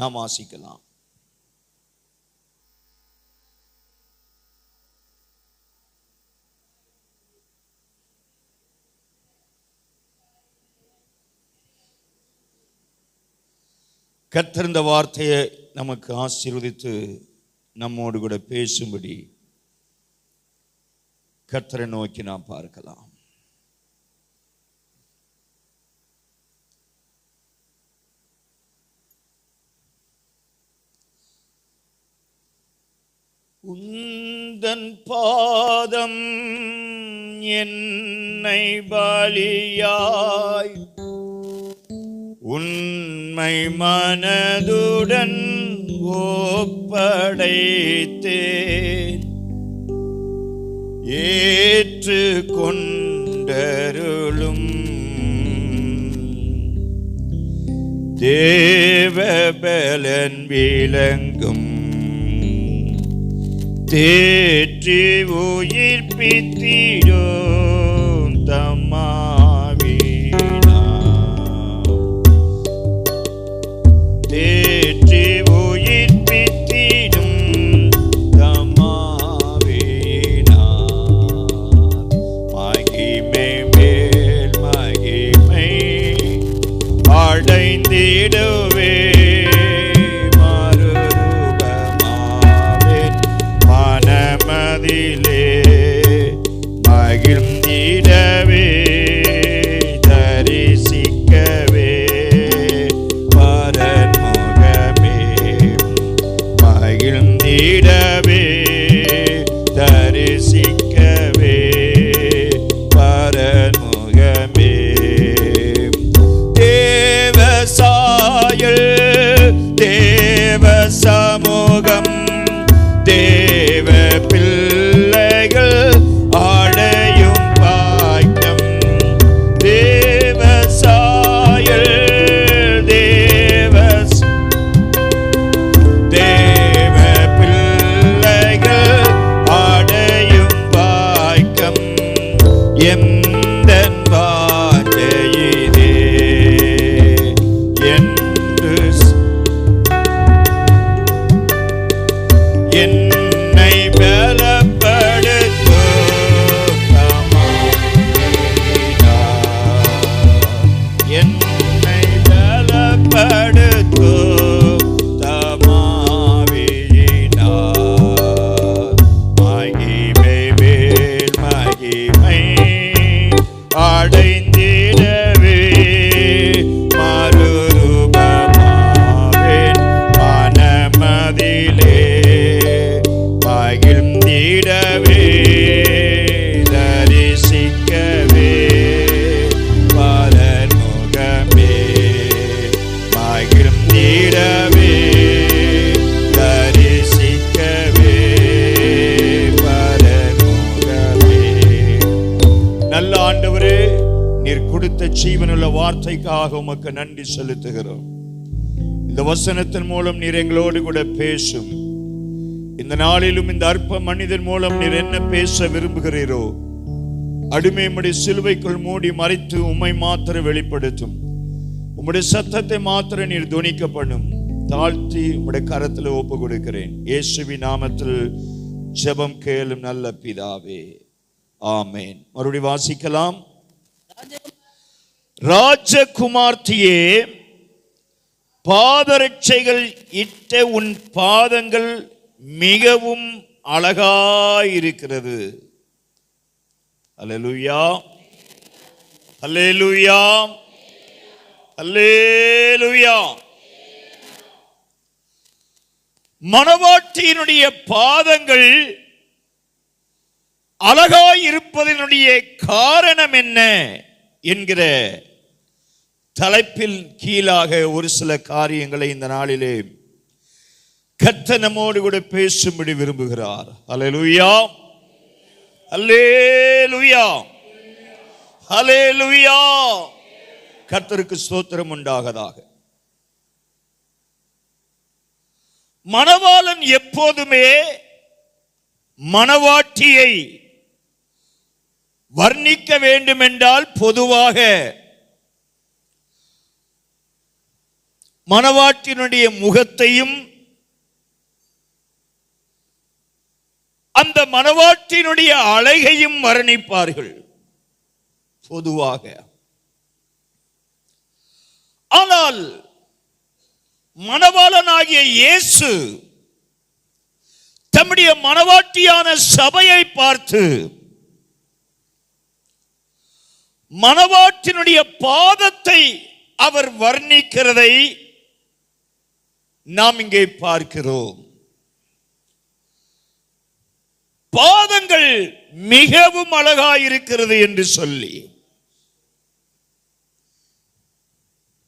நாம் வாசிக்கலாம். கர்த்தர் இந்த வார்த்தையை நமக்கு ஆசீர்வதித்து நம்மோடு கூட பேசும்படி கர்த்தரை நோக்கி நாம் பார்க்கலாம். உந்தன் பாதம் என்னை பலியாய் உண்மை மனதுடன் ஒப்படைத்தேன். ஏற்று கொண்டருளும் தேவபலன் விளங்கும். தேற்றி உயிர்ப்பித்திடும் தம்மாவினா தேற்றி உயிர்ப்பித்திடும் தம்மாவினா மகிமை மேல் மகிமை அடைந்திடுவே மகிழ்ந்திடவே தரிசிக்கவே பரன்முகமே மகிழ்ந்திடவே தரிசிக்கவே பரன்முகமே தேவசாயல் தேவ சமூகம் தேவ பிள்ளைகள் ஆடையும் பாய்க்கம் தேவசாயல் தேவ பிள்ளைகள் ஆடையும் பாய்க்கம் எந்தன் வாஞ்சையிலே என்று என்னை பலப்படுத்தும் என்னை பலப்படுத்தும் தமாவினார் மகிமை மேல் மகிமை அடைந்திடவே மறுரூபமாவேன் மனமதிலே மகிழ்ந்திடவே தரிசிக்கவே பரன்முகமே மகிழ்ந்திடவே தரிசிக்கவே பரன்முகமே. நல்ல ஆண்டவரே, நீர் கொடுத்த ஜீவனுள்ள வார்த்தைக்காக உமக்கு நன்றி செலுத்துகிறோம். இந்த வசனத்தின் மூலம் நீர் எங்களோடு கூட பேசும். இந்த நாளிலும் இந்த அற்ப மனிதன் மூலம் நீர் என்ன பேச விரும்புகிறீரோ அடிமை உம்முடைய சிலுவைக்குள் மூடி மறைத்து உம்மை மாத்திர வெளிப்படுத்தும். உம்முடைய சத்தத்தை மாத்திர நீர் துணிக்க பண்ணும். தாழ்த்தி உம்முடைய கரத்தில் ஒப்பு கொடுக்கிறேன். இயேசுவின் நாமத்தில் ஜெபம் கேளும் நல்ல பிதாவே, ஆமேன். மறுபடியும் வாசிக்கலாம். ராஜகுமார்த்தியே, பாதரட்சைகள் இட்ட உன் பாதங்கள் மிகவும் அழகாயிருக்கிறது. அல்லேலூயா, அல்லேலூயா, அல்லேலூயா. மணவாட்டியினுடைய பாதங்கள் அழகாயிருப்பதனுடைய காரணம் என்ன என்கிற தலைப்பில் கீழாக ஒரு சில காரியங்களை இந்த நாளிலே கர்த்தர் நம்மோடு கூட பேசும்படி விரும்புகிறார். அல்லேலூயா, அல்லேலூயா, அல்லேலூயா. கர்த்தருக்கு ஸ்தோத்திரம் உண்டாகதாக. மணவாளன் எப்போதுமே மணவாட்டியை வர்ணிக்க வேண்டும் என்றால் பொதுவாக மணவாட்டினுடைய முகத்தையும் அந்த மணவாட்டினுடைய அழகையும் வர்ணிப்பார்கள் பொதுவாக. ஆனால் மணவாளனாகிய இயேசு தம்முடைய மணவாட்டியான சபையை பார்த்து மணவாட்டினுடைய பாதத்தை அவர் வர்ணிக்கிறதை நாம் இங்கே பார்க்கிறோம். பாதங்கள் மிகவும் அழகாயிருக்கிறது என்று சொல்லி,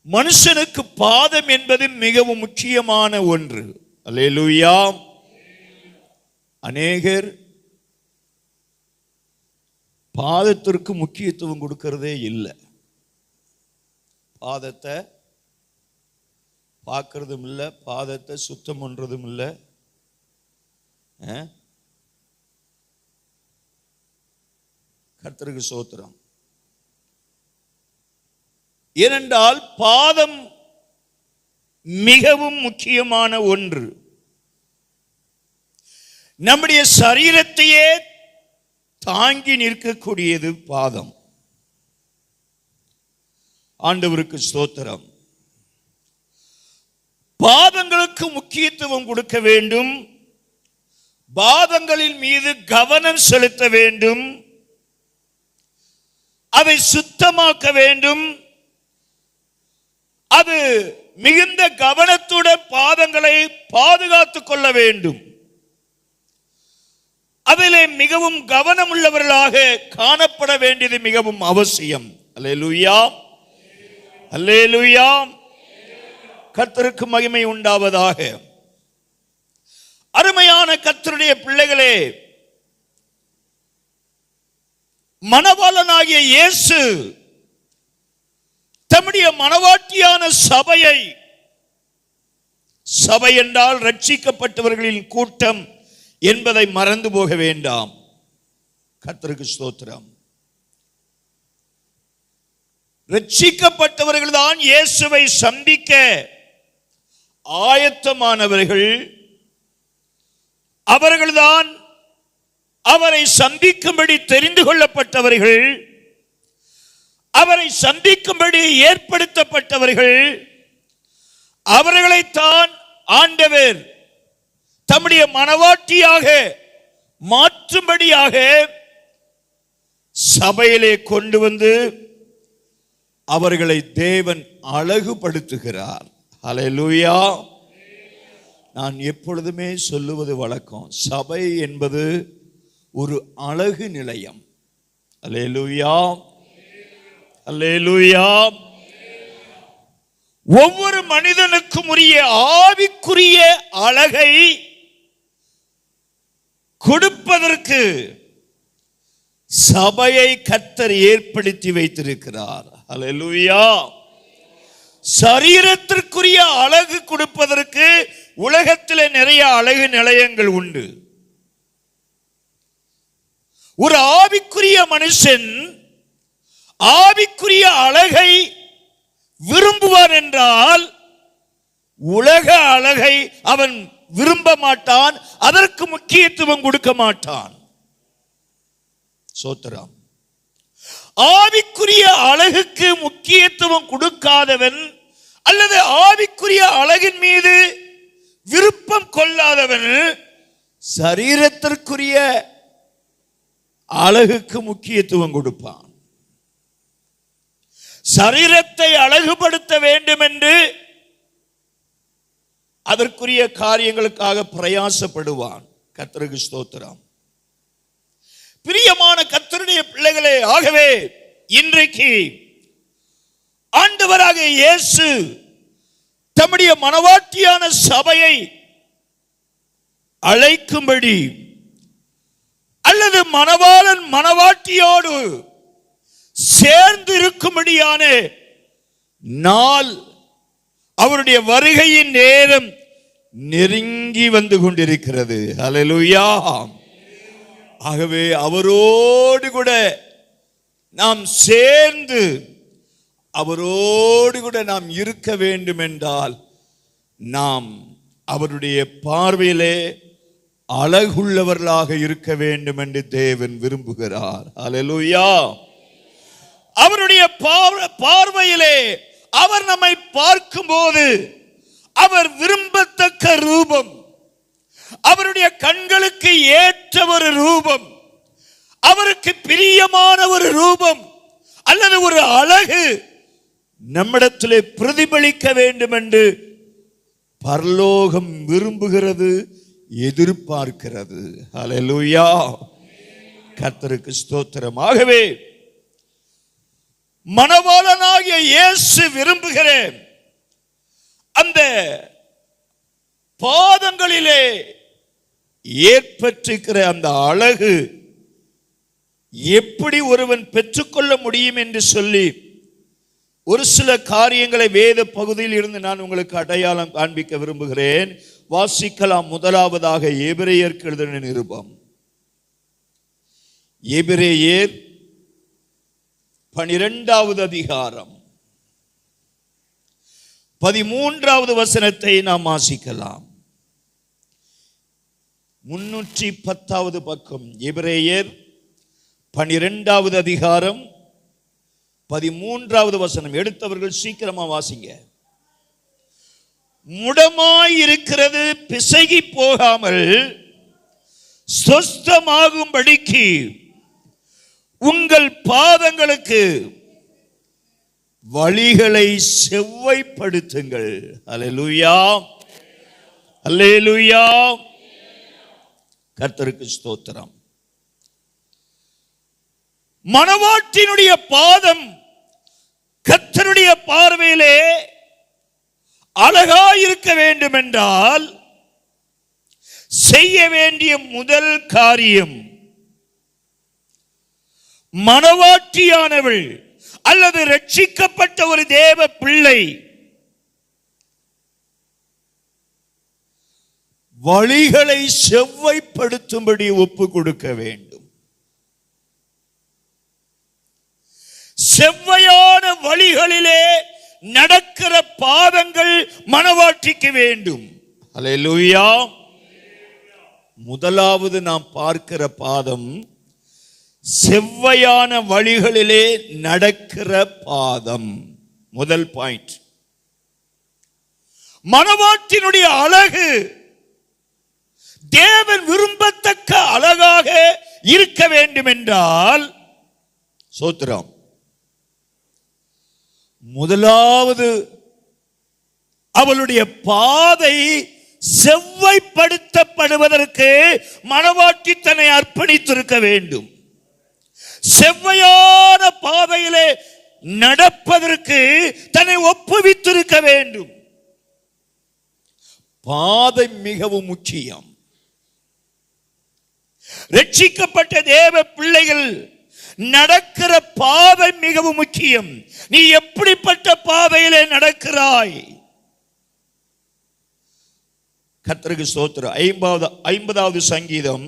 மனுஷனுக்கு பாதம் என்பது மிகவும் முக்கியமான ஒன்று. அல்லேலூயா. அநேகர் பாதத்திற்கு முக்கியத்துவம் கொடுக்கிறதே இல்லை. பாதத்தை பார்க்கறதும் இல்லை, பாதத்தை சுத்தம் பண்றதும் இல்லை. கர்த்தருக்கு ஸ்தோத்திரம். ஏனென்றால் பாதம் மிகவும் முக்கியமான ஒன்று. நம்முடைய சரீரத்தையே தாங்கி நிற்கக்கூடியது பாதம். ஆண்டவருக்கு ஸ்தோத்திரம். பாதங்களுக்கு முக்கியத்துவம் கொடுக்க வேண்டும், பாதங்களின் மீது கவனம் செலுத்த வேண்டும், அதை சுத்தமாக்க வேண்டும். அது மிகுந்த கவனத்துடன் பாதங்களை பாதுகாத்துக் கொள்ள வேண்டும். அதிலே மிகவும் கவனம் உள்ளவர்களாக காணப்பட வேண்டியது மிகவும் அவசியம். அல்லேலூயா, அல்லேலூயா. கர்த்தருக்கு மகிமை உண்டாவதாக. அருமையான கர்த்தருடைய பிள்ளைகளே, மணவாளனாகிய இயேசு தம்முடைய மணவாட்டியான சபையை, சபை என்றால் ரட்சிக்கப்பட்டவர்களின் கூட்டம் என்பதை மறந்து போக வேண்டாம். கர்த்தருக்கு ஸ்தோத்திரம். ரட்சிக்கப்பட்டவர்கள் தான் இயேசுவை சந்திக்க ஆயத்தமானவர்கள். அவர்கள்தான் அவரை சந்திக்கும்படி தெரிந்து கொள்ளப்பட்டவர்கள், அவரை சந்திக்கும்படி ஏற்படுத்தப்பட்டவர்கள். அவர்களைத்தான் ஆண்டவர் தம்முடைய மணவாட்டியாக மாற்றும்படியாக சபையிலே கொண்டு வந்து அவர்களை தேவன் அழகுபடுத்துகிறார். அல்லேலூயா. நான் எப்பொழுதுமே சொல்லுவது வழக்கம், சபை என்பது ஒரு அழகு நிலையம். அல்லேலூயா, அல்லேலூயா. ஒவ்வொரு மனிதனுக்கும் உரிய ஆவிக்குரிய அழகை கொடுப்பதற்கு சபையை கர்த்தர் ஏற்படுத்தி வைத்திருக்கிறார். அல்லேலூயா. சரீரத்திற்குரிய அழகு கொடுப்பதற்கு உலகத்தில் நிறைய அழகு நிலையங்கள் உண்டு. ஒரு ஆவிக்குரிய மனுஷன் ஆவிக்குரிய அழகை விரும்புவான் என்றால் உலக அழகை அவன் விரும்ப மாட்டான், அதற்கு முக்கியத்துவம் கொடுக்க மாட்டான். சோத்திரம். ஆவிக்குரிய அழகுக்கு முக்கியத்துவம் கொடுக்காதவன் அல்லது ஆவிக்குரிய அழகின் மீது விருப்பம் கொள்ளாதவன் சரீரத்திற்குரிய அழகுக்கு முக்கியத்துவம் கொடுப்பான். சரீரத்தை அழகுபடுத்த வேண்டும் என்று அதற்குரிய காரியங்களுக்காக பிரயாசப்படுவான். கர்த்தருக்கு ஸ்தோத்திரம். பிரியமான கர்த்தருடைய பிள்ளைகளே, ஆகவே இன்றைக்கு ஆண்டவராகிய இயேசு தம்முடைய மணவாட்டியான சபையை அழைக்கும்படி அல்லது மணவாளன் மணவாட்டியோடு சேர்ந்து இருக்கும்படியான நாள், அவருடைய வருகையின் நேரம் நெருங்கி வந்து கொண்டிருக்கிறது. அல்லேலூயா. ஆகவே அவரோடு கூட நாம் சேர்ந்து அவரோடு கூட நாம் இருக்க வேண்டும் என்றால் நாம் அவருடைய பார்வையிலே அழகுள்ளவர்களாக இருக்க வேண்டும் என்று தேவன் விரும்புகிறார். அல்லேலூயா. அவருடைய பார்வையிலே அவர் நம்மை பார்க்கும்போது அவர் விரும்பத்தக்க ரூபம், அவருடைய கண்களுக்கு ஏற்ற ஒரு ரூபம், அவருக்கு பிரியமான ஒரு ரூபம் அல்லது ஒரு அழகு நம்மிடத்திலே பிரதிபலிக்க வேண்டும் என்று பரலோகம் விரும்புகிறது, எதிர்பார்க்கிறது. அல்லேலூயா. கர்த்தருக்கு ஸ்தோத்திரம். ஆகவே மணவாளனாகிய இயேசு விரும்புகிறேன் அந்த பாதங்களிலே ஏற்பட்டிருக்கிற அந்த அழகு எப்படி ஒருவன் பெற்றுக்கொள்ள முடியும் என்று சொல்லி ஒரு சில காரியங்களை வேத பகுதியில் இருந்து நான் உங்களுக்கு அடையாளம் காண்பிக்க விரும்புகிறேன். வாசிக்கலாம். முதலாவதாக எபிரேயருக்கு எழுதின நிருபம், எபிரேயர் 12வது அதிகாரம் 13வது வசனத்தை நாம் வாசிக்கலாம். 310வது பக்கம், எபிரேயர் 12வது அதிகாரம் 13வது வசனம். எடுத்தவர்கள் சீக்கிரமா வாசிங்க. முடமாயிருக்கிறது பிசகி போகாமல் சொஸ்தமாகும்படிக்கு உங்கள் பாதங்களுக்கு வழிகளை செவ்வைப்படுத்துங்கள். அல்லேலூயா, அல்லேலூயா. கர்த்தருக்கு ஸ்தோத்திரம். மணவாட்டினுடைய பாதம் கர்த்தருடைய பார்வையிலே அழகாயிருக்க வேண்டும் என்றால் செய்ய வேண்டிய முதல் காரியம், மணவாட்டியானவள் அல்லது ரட்சிக்கப்பட்ட ஒரு தேவ பிள்ளை வழிகளை செவ்வைப்படுத்தும்படி ஒப்பு கொடுக்க வேண்டும். செவ்வையான வழிகளிலே நடக்கிற பாதங்கள் மணவாட்டிக்கு வேண்டும். அல்லேலூயா. முதலாவது நாம் பார்க்கிற பாதம் செவ்வையான வழிகளிலே நடக்கிற பாதம். முதல் பாயிண்ட். மணவாட்டினுடைய அழகு தேவன் விரும்பத்தக்க அழகாக இருக்க வேண்டும் என்றால், சோத்திரம், முதலாவது அவளுடைய பாதை செவ்வைப்படுத்தப்படுவதற்கு மணவாட்டி தன்னை அர்ப்பணித்திருக்க வேண்டும். செவ்வையான பாதையிலே நடப்பதற்கு தன்னை ஒப்புவித்திருக்க வேண்டும். பாதை மிகவும் முக்கியம். ரட்சிக்கப்பட்ட தேவ பிள்ளைகள் நடக்கிற பாதை மிகவும் முக்கியம். நீ எப்படிப்பட்ட பாதையிலே நடக்கிறாய்? கர்த்தருக்கு ஸ்தோத்திரம். 50வது சங்கீதம்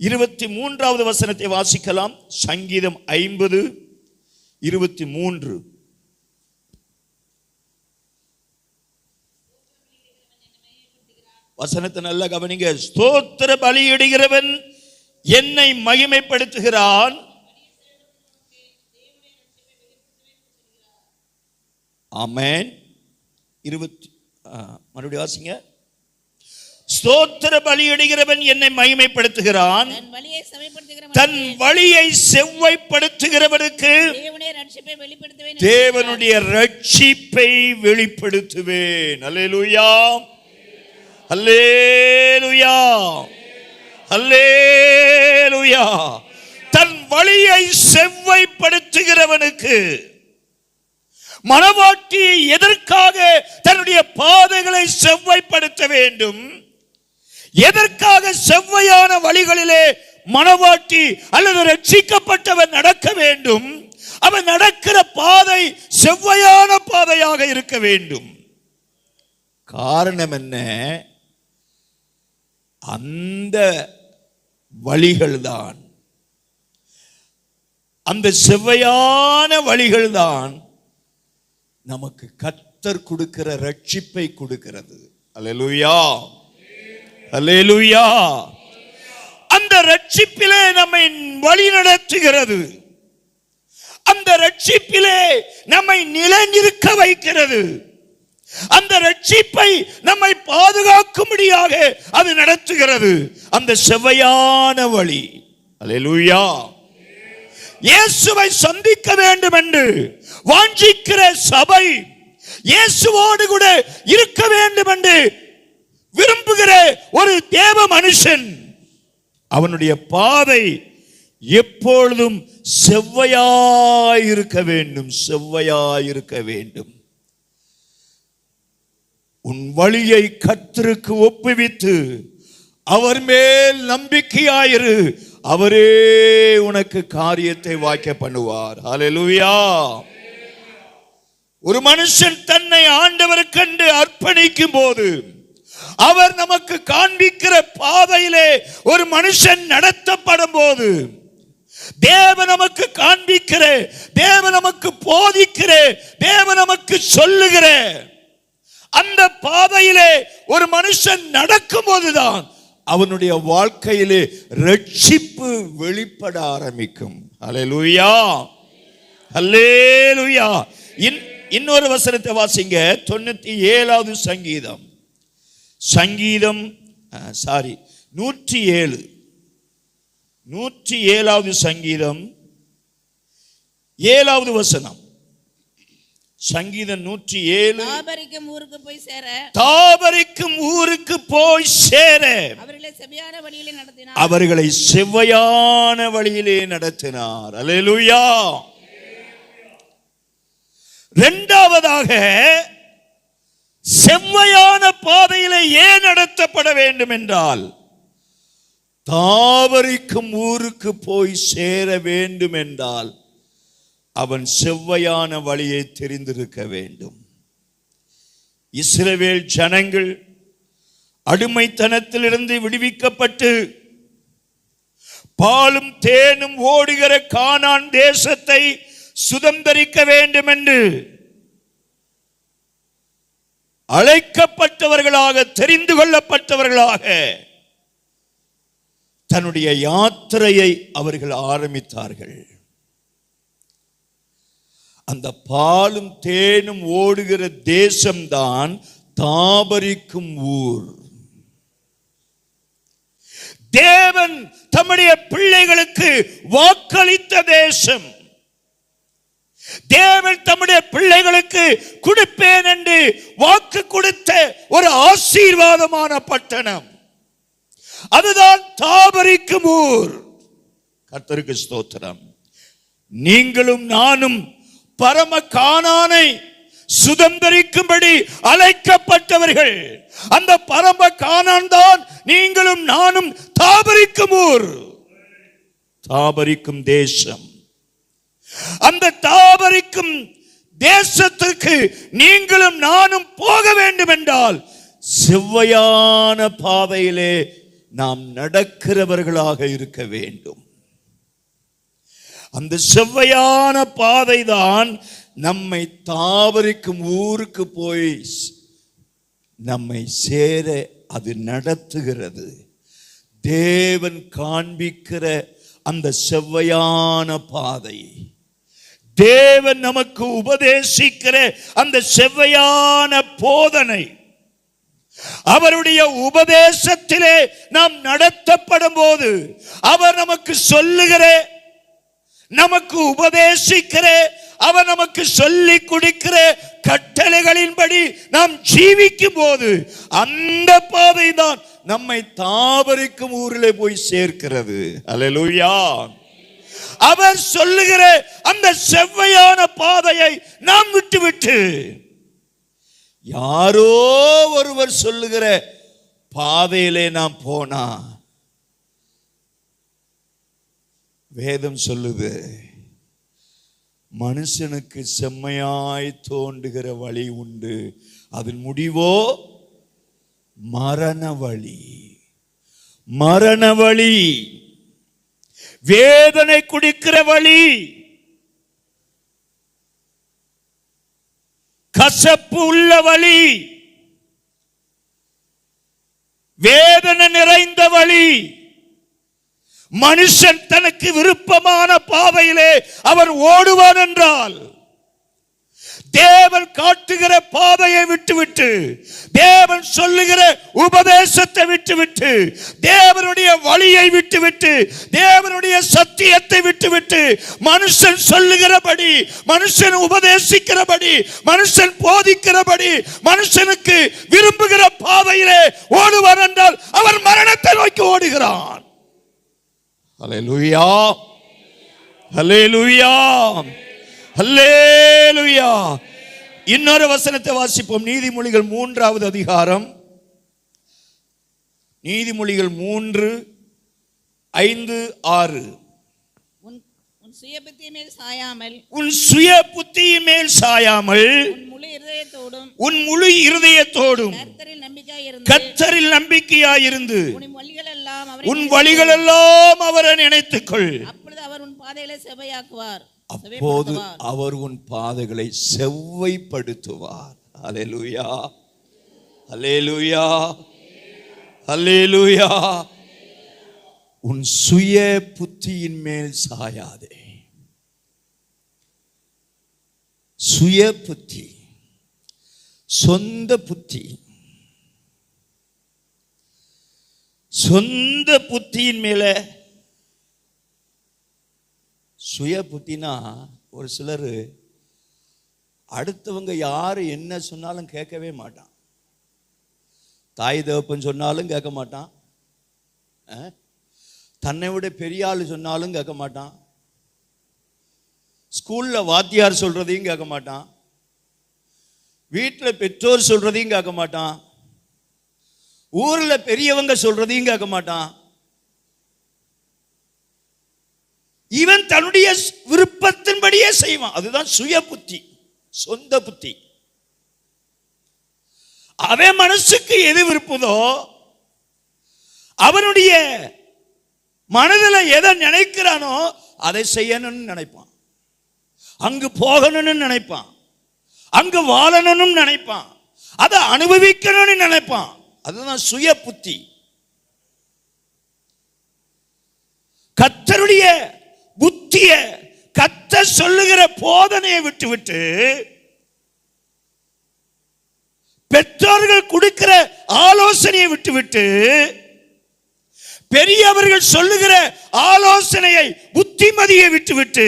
23வது வசனத்தை வாசிக்கலாம். சங்கீதம் 50:23. வசனத்தை நல்லா கவனிங்க. ஸ்தோத்திர பலியிடுகிறவன் என்னை மகிமைப்படுத்துகிறான். ஆமென். மறுபடியும் வாசிங்க. ஸ்தோத்திர பலியிடுகிறவன் என்னை மகிமைப்படுத்துகிறான். தன் வழியை செவ்வைப்படுத்துகிறவனுக்கு தேவனுடைய ரட்சிப்பை வெளிப்படுத்துவேன். அல்லேலூயா, அல்லேலூயா, அல்லேலூயா. தன் வழியை செவ்வைப்படுத்துகிறவனுக்கு. மணவாட்டி எதற்காக தன்னுடைய பாதைகளை செவ்வைப்படுத்த வேண்டும்? எதற்காக செவ்வையான வழிகளிலே மணவாட்டி அல்லது ரட்சிக்கப்பட்டவன் நடக்க வேண்டும்? அவன் நடக்கிற பாதை செவ்வையான பாதையாக இருக்க வேண்டும். காரணம் என்ன? அந்த வழிகள்தான், அந்த செவ்வையான வழிகள்தான் நமக்கு கர்த்தர் கொடுக்கிற ரட்சிப்பை கொடுக்கிறது. அல்லேலூயா, அல்லேலூயா. அந்த ரட்சிப்பிலே நம்மை வழி நடத்துகிறது. அந்த ரட்சிப்பிலே நம்மை நிலைநிற்க வைக்கிறது. அந்த ரட்சிப்பை நம்மை பாதுகாக்கும்படியாக அது நடத்துகிறது. அந்த செவ்வையான வழி. அல்லேலூயா. இயேசுவை சந்திக்க வேண்டும் என்று வாஞ்சிக்கிற சபை, இயேசுவோடு கூட இருக்க வேண்டும் என்று விரும்புகிற ஒரு தேவ மனுஷன், அவனுடைய பாதை எப்பொழுதும் செவ்வையாயிருக்க வேண்டும், செவ்வையாயிருக்க வேண்டும். உன் வழியை கர்த்தருக்கு ஒப்புவித்து அவர் மேல் நம்பிக்கையாயிரு, அவரே உனக்கு காரியத்தை வாய்க்க பண்ணுவார். ஹல்லேலூயா. ஒரு மனுஷன் தன்னை ஆண்டவருக்கென்று அர்ப்பணிக்கும் போது, அவர் நமக்கு காண்பிக்கிற பாதையிலே ஒரு மனுஷன் நடத்தப்படும் போது, தேவன் நமக்கு காண்பிக்கிற, தேவன் நமக்கு போதிக்கிற, தேவன் நமக்கு சொல்லுகிற அந்த பாதையிலே ஒரு மனுஷன் நடக்கும் போதுதான் அவனுடைய வாழ்க்கையிலே ரட்சிப்பு வெளிப்பட ஆரம்பிக்கும். அல்லேலூயா, அல்லேலூயா. இன்னொரு வசனத்தை வாசிங்க. 97வது சங்கீதம், 107வது சங்கீதம் 7வது வசனம். சங்கீதம் 107. தாபரிக்கும் ஊருக்கு போய் சேர, தாபரிக்கும் ஊருக்கு போய் சேர அவர்களை செவ்வையான வழியிலே நடத்தினார், அவர்களை செவ்வையான வழியிலே நடத்தினார். அல்லேலூயா. இரண்டாவதாக, செவ்வையான பாதையிலே ஏன் நடத்தப்பட வேண்டும் என்றால், தாபரிக்கும் ஊருக்கு போய் சேர வேண்டும் என்றால் அவன் செவ்வையான வழியை தெரிந்திருக்க வேண்டும். இஸ்ரவேல் ஜனங்கள் அடிமைத்தனத்திலிருந்து விடுவிக்கப்பட்டு பாலும் தேனும் ஓடுகிற கானான் தேசத்தை சுதந்தரிக்க வேண்டும் என்று அழைக்கப்பட்டவர்களாக, தெரிந்து கொள்ளப்பட்டவர்களாக தன்னுடைய யாத்திரையை அவர்கள் ஆரம்பித்தார்கள். அந்த பாலும் தேனும் ஓடுகிற தேசம்தான் தாபரிக்கும் ஊர். தேவன் தம்முடைய பிள்ளைகளுக்கு வாக்களித்த தேசம். தேவன் தம்முடைய பிள்ளைகளுக்கு கொடுப்பேன் என்று வாக்கு கொடுத்த ஒரு ஆசீர்வாதமான பட்டணம், அதுதான் தாபரிக்கும் ஊர். கர்த்தருக்கு ஸ்தோத்திரம். நீங்களும் நானும் பரம கானானை சுதந்தரிக்கும்படி அழைக்கப்பட்டவர்கள். அந்த பரம கானான் தான் நீங்களும் நானும் தாபரிக்கும் ஊர், தாபரிக்கும் தேசம். அந்த தாபரிக்கும் தேசத்துக்கு நீங்களும் நானும் போக வேண்டும் என்றால் செவ்வையான பாதையிலே நாம் நடக்கிறவர்களாக இருக்க வேண்டும். அந்த செவ்வையான பாதை தான் நம்மை தாபரிக்கும் ஊருக்கு போய் நம்மை சேர அது நடத்துகிறது. தேவன் காண்பிக்கிற அந்த செவ்வையான பாதை, தேவன் நமக்கு உபதேசிக்கிற அந்த செவ்வையான போதனை, அவருடைய உபதேசத்திலே நாம் நடத்தப்படும் போது அவர் நமக்கு சொல்லுகிற, நமக்கு உபதேசிக்கிற, அவர் நமக்கு சொல்லி கொடுக்கிற கட்டளைகளின்படி நாம் ஜீவிக்கும் போது அந்த பாதை தான் நம்மை தாபரிக்கும் ஊரிலே போய் சேர்க்கிறது. அல்லேலூயா. அவர் சொல்லுகிற அந்த செவ்வையான பாதையை நாம் விட்டுவிட்டு யாரோ ஒருவர் சொல்லுகிற பாதையிலே நாம் போனா, வேதம் சொல்லுது, மனுஷனுக்கு செம்மையாய் தோன்றுகிற வழி உண்டு, அதன் முடிவோ மரண வழி. மரண வழி, வேதனை குடிக்கிற வழி, கசப்பு கசப்பு உள்ள வழி, வேதனை நிறைந்த வழி. மனுஷன் தனக்கு விருப்பமான பாதையிலே அவன் ஓடுவான் என்றால், தேவன் காட்டுகிற பாதையை விட்டுவிட்டு, தேவன் சொல்லுகிற உபதேசத்தை விட்டுவிட்டு, தேவனுடைய வழியை விட்டுவிட்டு, தேவனுடைய சத்தியத்தை விட்டுவிட்டு, மனுஷன் சொல்லுகிறபடி, மனுஷன் உபதேசிக்கிறபடி, மனுஷன் போதிக்கிறபடி, மனுஷனுக்கு விரும்புகிற பாதையிலே ஓடுவான் என்றால் அவன் மரணத்தை நோக்கி ஓடுகிறான். ஹல்லேலூயா, ஹல்லேலூயா, ஹல்லேலூயா. இன்னொரு வசனத்தை வாசிப்போம். நீதிமொழிகள் 3வது அதிகாரம், நீதிமொழிகள் 3:5-6. உன் சுய புத்தியின் மேல் சாயாமல், உன் சுய புத்தியின் மேல் சாயாமல், உன் முழு இருதயத்தோடும் கர்த்தரில் நம்பிக்கையாயிருந்து உன் வழிகளெல்லாம் வழிகளெல்லாம் அவரை நினைத்துக்கொள். அப்பொழுது அவர் உன் பாதைகளை செவ்வையாக்குவார். அப்போது அவர் உன் பாதைகளை செவ்வைப்படுத்துவார். அல்லேலூயா, அல்லேலூயா, அல்லேலூயா. உன் சுய புத்தியின் மேல் சாயாதே. சுய புத்தி, சொந்த புத்தி, சொந்த புத்தியின் மேல. சுய புத்தினா ஒரு சிலர் அடுத்தவங்க யாரு என்ன சொன்னாலும் கேட்கவே மாட்டான். தாய் தகப்பன் சொன்னாலும் கேட்க மாட்டான், தன்னை விட பெரிய ஆள் சொன்னாலும் கேட்க மாட்டான், ஸ்கூல்ல வாத்தியார் சொல்றதையும் கேட்க மாட்டான், வீட்டில் பெற்றோர் சொல்றதையும் கேட்க மாட்டான், ஊர்ல பெரியவங்க சொல்றதையும் கேட்க மாட்டான். இவன் தன்னுடைய விருப்பத்தின்படியே செய்வான். அதுதான் சுய புத்தி, சொந்த புத்தி. அவன் மனசுக்கு எது விருப்பதோ, அவனுடைய மனதில் எதை நினைக்கிறானோ அதை செய்யணும்னு நினைப்பான், அங்கு போகணும்னு நினைப்பான், அங்கு வாழணும்னு நினைப்பான், அதை அனுபவிக்கணும்னு நினைப்பான். அதுதான் சுய புத்தி. கர்த்தருடைய புத்திய, கர்த்தர் சொல்லுகிற போதனையை விட்டுவிட்டு, பெற்றோர்கள் கொடுக்கிற ஆலோசனையை விட்டுவிட்டு, பெரியவர்கள் சொல்லுகிற ஆலோசனையை, புத்திமதியை விட்டுவிட்டு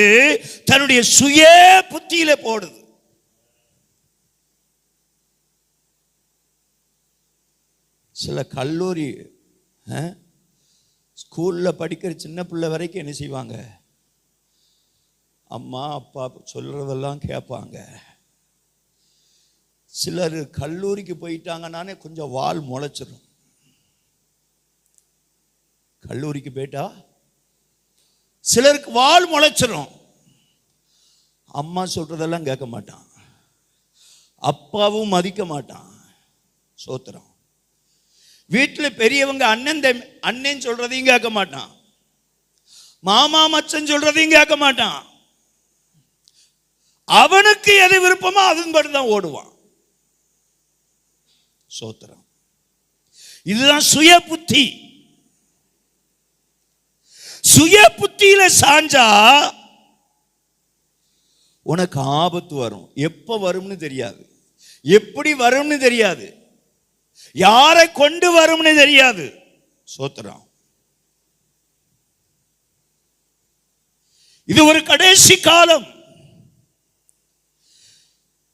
தன்னுடைய சுய புத்தியில போடுது. சில கல்லூரி ஸ்கூல்ல படிக்கிற சின்ன பிள்ளை வரைக்கும் என்ன செய்வாங்க, அம்மா அப்பா சொல்றதெல்லாம் கேட்பாங்க. சிலர் கல்லூரிக்கு போயிட்டாங்கன்னானே கொஞ்சம் வால் முளைச்சிடும். கல்லூரிக்கு போயிட்டா சிலருக்கு வால் முளைச்சிடும். அம்மா சொல்றதெல்லாம் கேட்க மாட்டான், அப்பாவும் மதிக்க மாட்டான். சோத்திரம். வீட்டில் பெரியவங்க அண்ணன் சொல்றதையும் கேட்க மாட்டான், மாமா மச்சன் சொல்றதையும் கேட்க மாட்டான். அவனுக்கு எது விருப்பமோ அதன்படி தான் ஓடுவான். சோத்திரம். இதுதான் சுய புத்தி. சுய புத்தியில சாஞ்சா உனக்கு ஆபத்து வரும். எப்ப வரும்னு தெரியாது, எப்படி வரும்னு தெரியாது, யாரை கொண்டு வரும்னு தெரியாது. சோத்திரம். இது ஒரு கடைசி காலம்.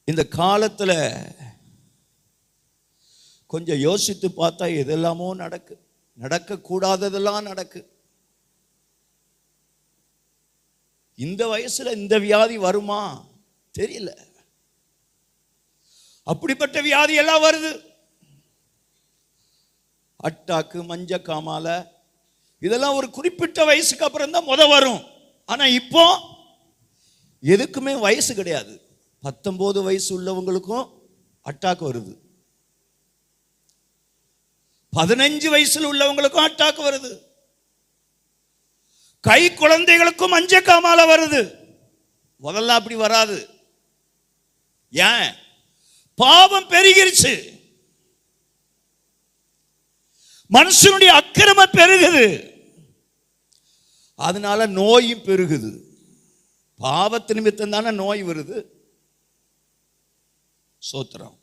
இந்த காலத்துல கொஞ்சம் யோசித்து பார்த்தா எதெல்லாமோ நடக்கு, நடக்க கூடாததெல்லாம் நடக்கு. இந்த வயசுல இந்த வியாதி வருமா தெரியல. அப்படிப்பட்ட வியாதி எல்லாம் வருது. அட்டாக்கு, மஞ்ச காமால, இதெல்லாம் ஒரு குறிப்பிட்ட வயசுக்கு அப்புறம் தான் வரும். ஆனா இப்போ எதுக்குமே வயசு கிடையாது. 19 வயசு உள்ளவங்களுக்கும் அட்டாக் வருது, 15 வயசுல உள்ளவங்களுக்கும் அட்டாக் வருது, கை குழந்தைகளுக்கும் மஞ்ச காமால வருது. முதல்ல அப்படி வராது. ஏன்? பாவம் பெருகிருச்சு, மனுஷனுடைய அக்கிரமம் பெருகுது, அதனால நோயும் பெருகுது. பாவத்து நிமித்தம் தானே நோய் வருது. சோத்திரம்.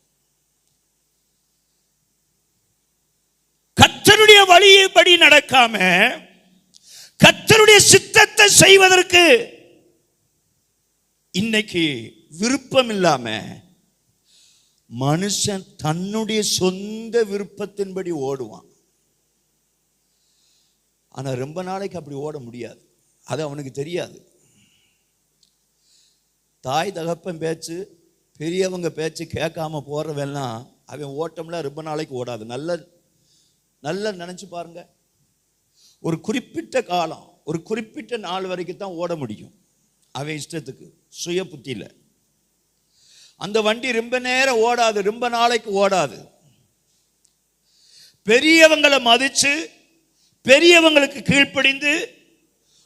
கர்த்தருடைய வழியைப்படி நடக்காம கர்த்தருடைய சித்தத்தை செய்வதற்கு இன்னைக்கு விருப்பம் இல்லாம மனுஷன் தன்னுடைய சொந்த விருப்பத்தின்படி ஓடுவான். ஆனா ரொம்ப நாளைக்கு அப்படி ஓட முடியாது. அது அவனுக்கு தெரியாது. தாய் தகப்பன் பேச்சு, பெரியவங்க பேச்சு கேட்காம போறவெல்லாம் அவன் ஓட்டம்லாம் ரொம்ப நாளைக்கு ஓடாது. நல்ல நினைச்சு பாருங்க. ஒரு குறிப்பிட்ட காலம், ஒரு குறிப்பிட்ட நாள் வரைக்கும் தான் ஓட முடியும் அவன் இஷ்டத்துக்கு, சுய புத்தியில. அந்த வண்டி ரொம்ப நேரம் ஓடாது, ரொம்ப நாளைக்கு ஓடாது. பெரியவங்களை மதிச்சு பெரியவங்களுக்கு கீழ்ப்படிந்து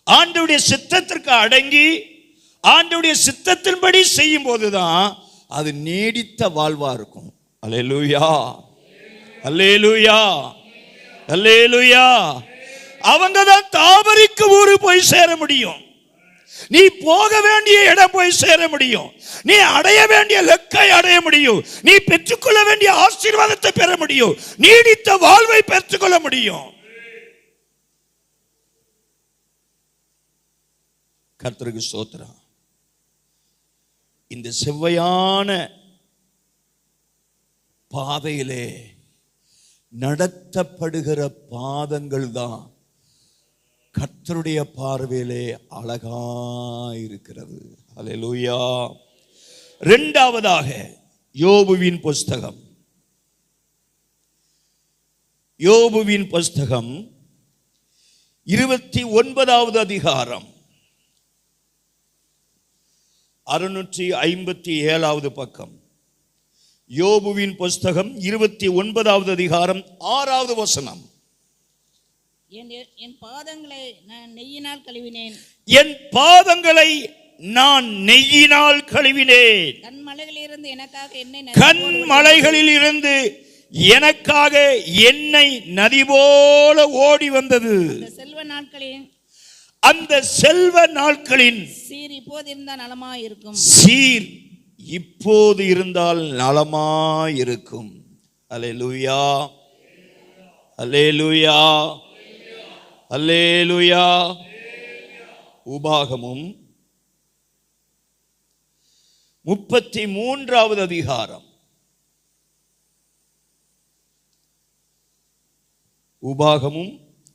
ஆண்டவருடைய சித்தத்திற்கு அடங்கி ஆண்டவருடைய சித்தத்தின்படி செய்யும் போதுதான் அது நீடித்த வாழ்வா இருக்கும். அல்லேலூயா, அல்லேலூயா, அல்லேலூயா. அவங்க தான் தாவரிக்கு ஊரு போய் சேர முடியும். நீ போக வேண்டிய இடம் போய் சேர முடியும். நீ அடைய வேண்டிய லக்கை அடைய முடியும். நீ பெற்றுக்கொள்ள வேண்டிய ஆசீர்வாதத்தை பெற முடியும். நீடித்த வாழ்வை பெற்றுக்கொள்ள முடியும். கர்த்தருக்கு ஸ்தோத்திரம். இந்த செவ்வையான பாதையிலே நடத்தப்படுகிற பாதங்கள் தான் கர்த்தருடைய பார்வையிலே அழகாயிருக்கிறது. அல்லேலூயா. இரண்டாவதாக யோபுவின் புஸ்தகம், யோபுவின் புஸ்தகம் 29வது அதிகாரம் 657வது பக்கம். யோபுவின் புஸ்தகம் 29வது அதிகாரம் 6வது வசனம். என் பாதங்களை நான் நெய்யினால் கழுவினேன், என் பாதங்களை நான் நெய்யினால் கழுவினேன். கண்மலைகளிலிருந்து எனக்காக எண்ணெய் நதி போல ஓடி வந்தது. அந்த செல்வ நாட்களின் சீர் இப்போது இருந்தால் நலமாயிருக்கும். சீர் இப்போது இருந்தால் நலமாயிருக்கும். அல்லேலூயா, அல்லேலூயா, அல்லேலூயா. உபாகமும் 33வது அதிகாரம், உபாகமும்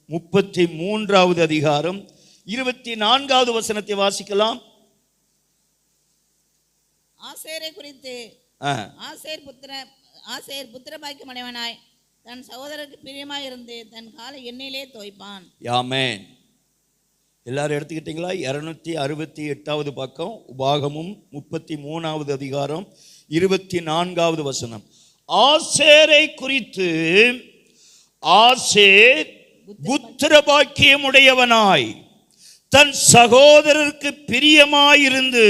33வது அதிகாரம் 24வது வசனத்தை வாசிக்கலாம். ஆசேரை குறித்து, ஆசேர் புத்திரபாக்கியம் அடைவனாய் தன் சகோதரருக்கு பிரியமாய் இருந்து தன் காலை எண்ணெயிலே தோய்ப்பான். ஆமென். எல்லாரும் எடுத்துக்கிட்டீங்களா? 268வது பக்கம், உபாகமும் 33வது அதிகாரம் 24வது வசனம். ஆசேரை குறித்து, ஆசேர் புத்திரபாக்கியம் உடையவனாய் தன் சகோதரருக்கு பிரியமாயிருந்து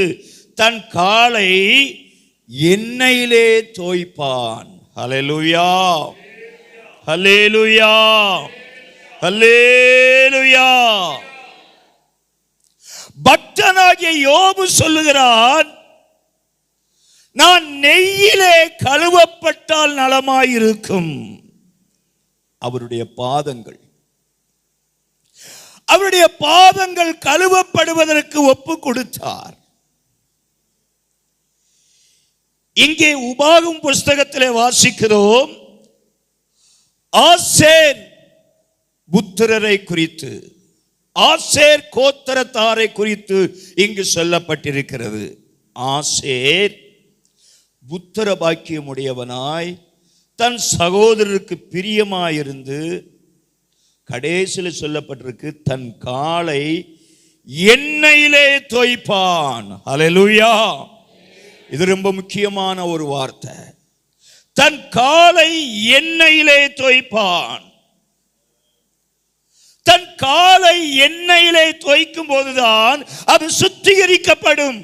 தன் காலை எண்ணெயிலே தோய்ப்பான். ஹல்லேலூயா, ஹல்லேலூயா, ஹல்லேலூயா. பக்தனாகிய யோபு சொல்லுகிறான், நான் நெய்யிலே கழுவப்பட்டால் நலமாயிருக்கும். அவருடைய பாதங்கள் கழுவப்படுவதற்கு ஒப்பு கொடுத்தார். இங்கே உபாகம் புஸ்தகத்திலே வாசிக்கிறோம், ஆசேர் புத்திரரை குறித்து, ஆசேர் கோத்திரத்தாரை குறித்து இங்கு சொல்லப்பட்டிருக்கிறது. ஆசேர் புத்திர பாக்கியம் உடையவனாய் தன் சகோதரருக்கு பிரியமாயிருந்து, கடைசியில் சொல்லப்பட்டிருக்கு, தன் காலை எண்ணெயிலே தோய்ப்பான். ஹல்லேலூயா. இது ரொம்ப முக்கியமான ஒரு வார்த்தை. தன் காலை எண்ணெயிலே தோய்ப்பான். தன் காலை எண்ணெயிலே தோய்க்கும் போதுதான் அது சுத்திகரிக்கப்படும்.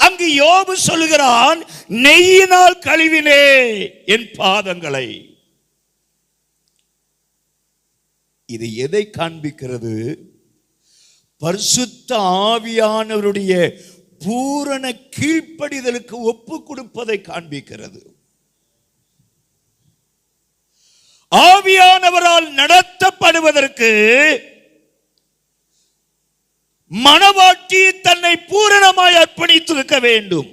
அங்கு யோபு சொல்லுகிறான், நெய்யினால் கழுவினே என் பாதங்களை. இது எதை காண்பிக்கிறது? பரிசுத்த ஆவியானவருடைய பூரண கீழ்ப்படிதலுக்கு ஒப்பு கொடுப்பதை காண்பிக்கிறது. ஆவியானவரால் நடத்தப்படுவதற்கு மணவாட்டி தன்னை பூரணமாய் அர்ப்பணித்திருக்க வேண்டும்.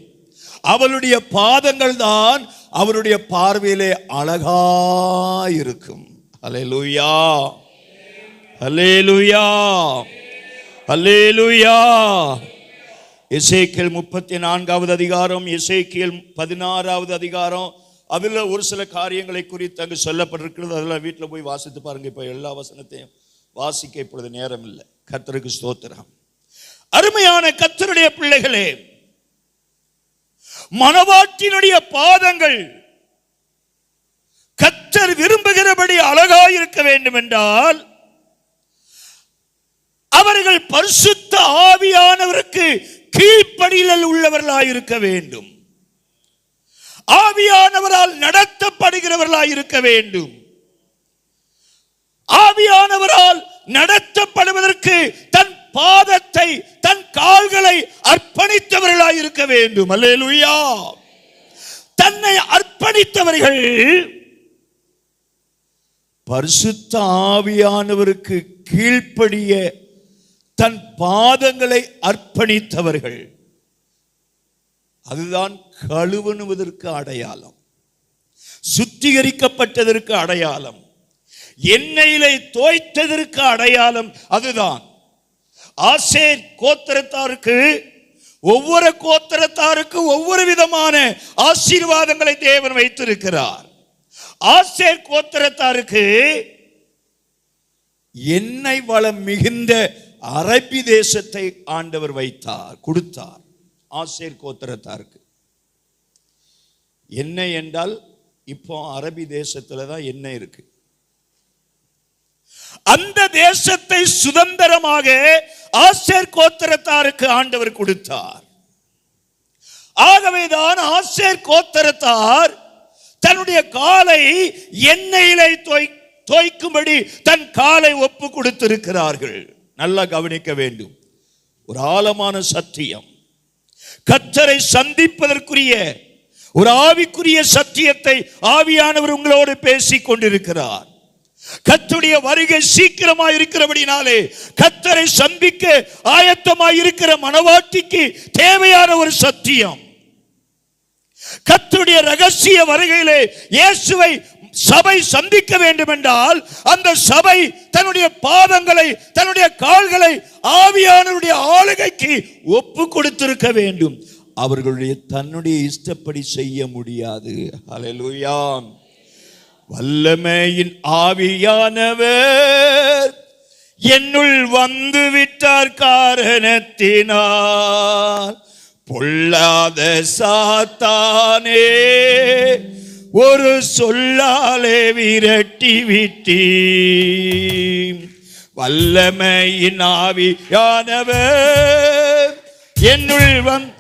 அவளுடைய பாதங்கள் தான் அவருடைய பார்வையிலே அழகாயிருக்கும். அல்லேலூயா, அல்லேலூயா, அல்லேலூயா. எசேக்கியேல் 34வது அதிகாரம், எசேக்கியேல் 16வது அதிகாரம், அதுல ஒரு சில காரியங்களை குறித்து அங்கு சொல்லப்பட்டிருக்கிறது. அதெல்லாம் வீட்டில் போய் வாசித்து பாருங்க. இப்ப எல்லா வசனத்தையும் வாசிக்க இப்பொழுது நேரம் இல்லை. கர்த்தருக்கு ஸ்தோத்திரம். அருமையான கர்த்தருடைய பிள்ளைகளே, மணவாட்டினுடைய பாதங்கள் கர்த்தர் விரும்புகிறபடி அழகாயிருக்க வேண்டும் என்றால் அவர்கள் பரிசுத்த ஆவியானவருக்கு கீழ்ப்படிதல் உள்ளவர்களாயிருக்க வேண்டும். ஆவியானவரால் நடத்தப்படுகிறவர்களாயிருக்க வேண்டும். ஆவியானவரால் நடத்தப்படுவதற்கு தன் பாதத்தை, தன் கால்களை அர்ப்பணித்தவர்களாயிருக்க வேண்டும். அல்லேலூயா. தன்னை அர்ப்பணித்தவர்கள் பரிசுத்த ஆவியானவருக்கு கீழ்ப்படிய தன் பாதங்களை அர்ப்பணித்தவர்கள். அதுதான் கழுவுவதற்கு அடையாளம், சுத்திகரிக்கப்பட்டதற்கு அடையாளம், எண்ணெயிலே தோய்த்ததற்கு அடையாளம். அதுதான் ஆசேர் கோத்திரத்தாருக்கு, ஒவ்வொரு கோத்திரத்தாருக்கு ஒவ்வொரு விதமான ஆசீர்வாதங்களை தேவன் வைத்திருக்கிறார். ஆசேர் கோத்திரத்தாருக்கு எண்ணெய் வளம் மிகுந்த அரபி தேசத்தை ஆண்டவர் வைத்தார், கொடுத்தார். ஆசேர் கோத்திரத்தாருக்கு எண்ணெய் என்றால் இப்போ அரபி தேசத்துல தான் எண்ணெய் இருக்கு. அந்த தேசத்தை சுதந்திரமாக ஆசேர் கோத்திரத்தாருக்கு ஆண்டவர் கொடுத்தார். ஆகவேதான் ஆசேர் கோத்திரத்தார் தன்னுடைய காலை எண்ணெயிலே தோய்க்கும்படி தன் காலை ஒப்பு கொடுத்திருக்கிறார்கள். நல்லா கவனிக்க வேண்டும். ஒரு ஆழமான சத்தியம், கர்த்தரை சந்திப்பதற்குரிய ஒரு ஆவிக்குரிய சத்தியத்தை ஆவியானவர் உங்களோடு பேசிக் கொண்டிருக்கிறார். கர்த்தருடைய வருகை சீக்கிரமாய் இருக்கிறபடினாலே கர்த்தரை சந்திக்க ஆயத்தமாய் இருக்கிற மணவாட்டிக்கு தேவையான ஒரு சத்தியம். கர்த்தருடைய ரகசிய வருகையிலே இயேசுவை சபை சந்திக்க வேண்டும் என்றால் அந்த சபை தன்னுடைய பாதங்களை, தன்னுடைய கால்களை ஆவியானவருடைய ஆளுகைக்கு ஒப்பு கொடுத்திருக்க வேண்டும். அவர்களுடைய தன்னுடைய இஷ்டப்படி செய்ய முடியாது. ஹல்லேலூயா. வல்லமையின் ஆவியானவர் என்னுள் வந்து விட்டார் காரணத்தினால் பொல்லாத சாத்தானே ஒரு சொல்லாலே விரட்டி விட்டீ. வல்லமையின் ஆவியானவர் என்னுள் வந்து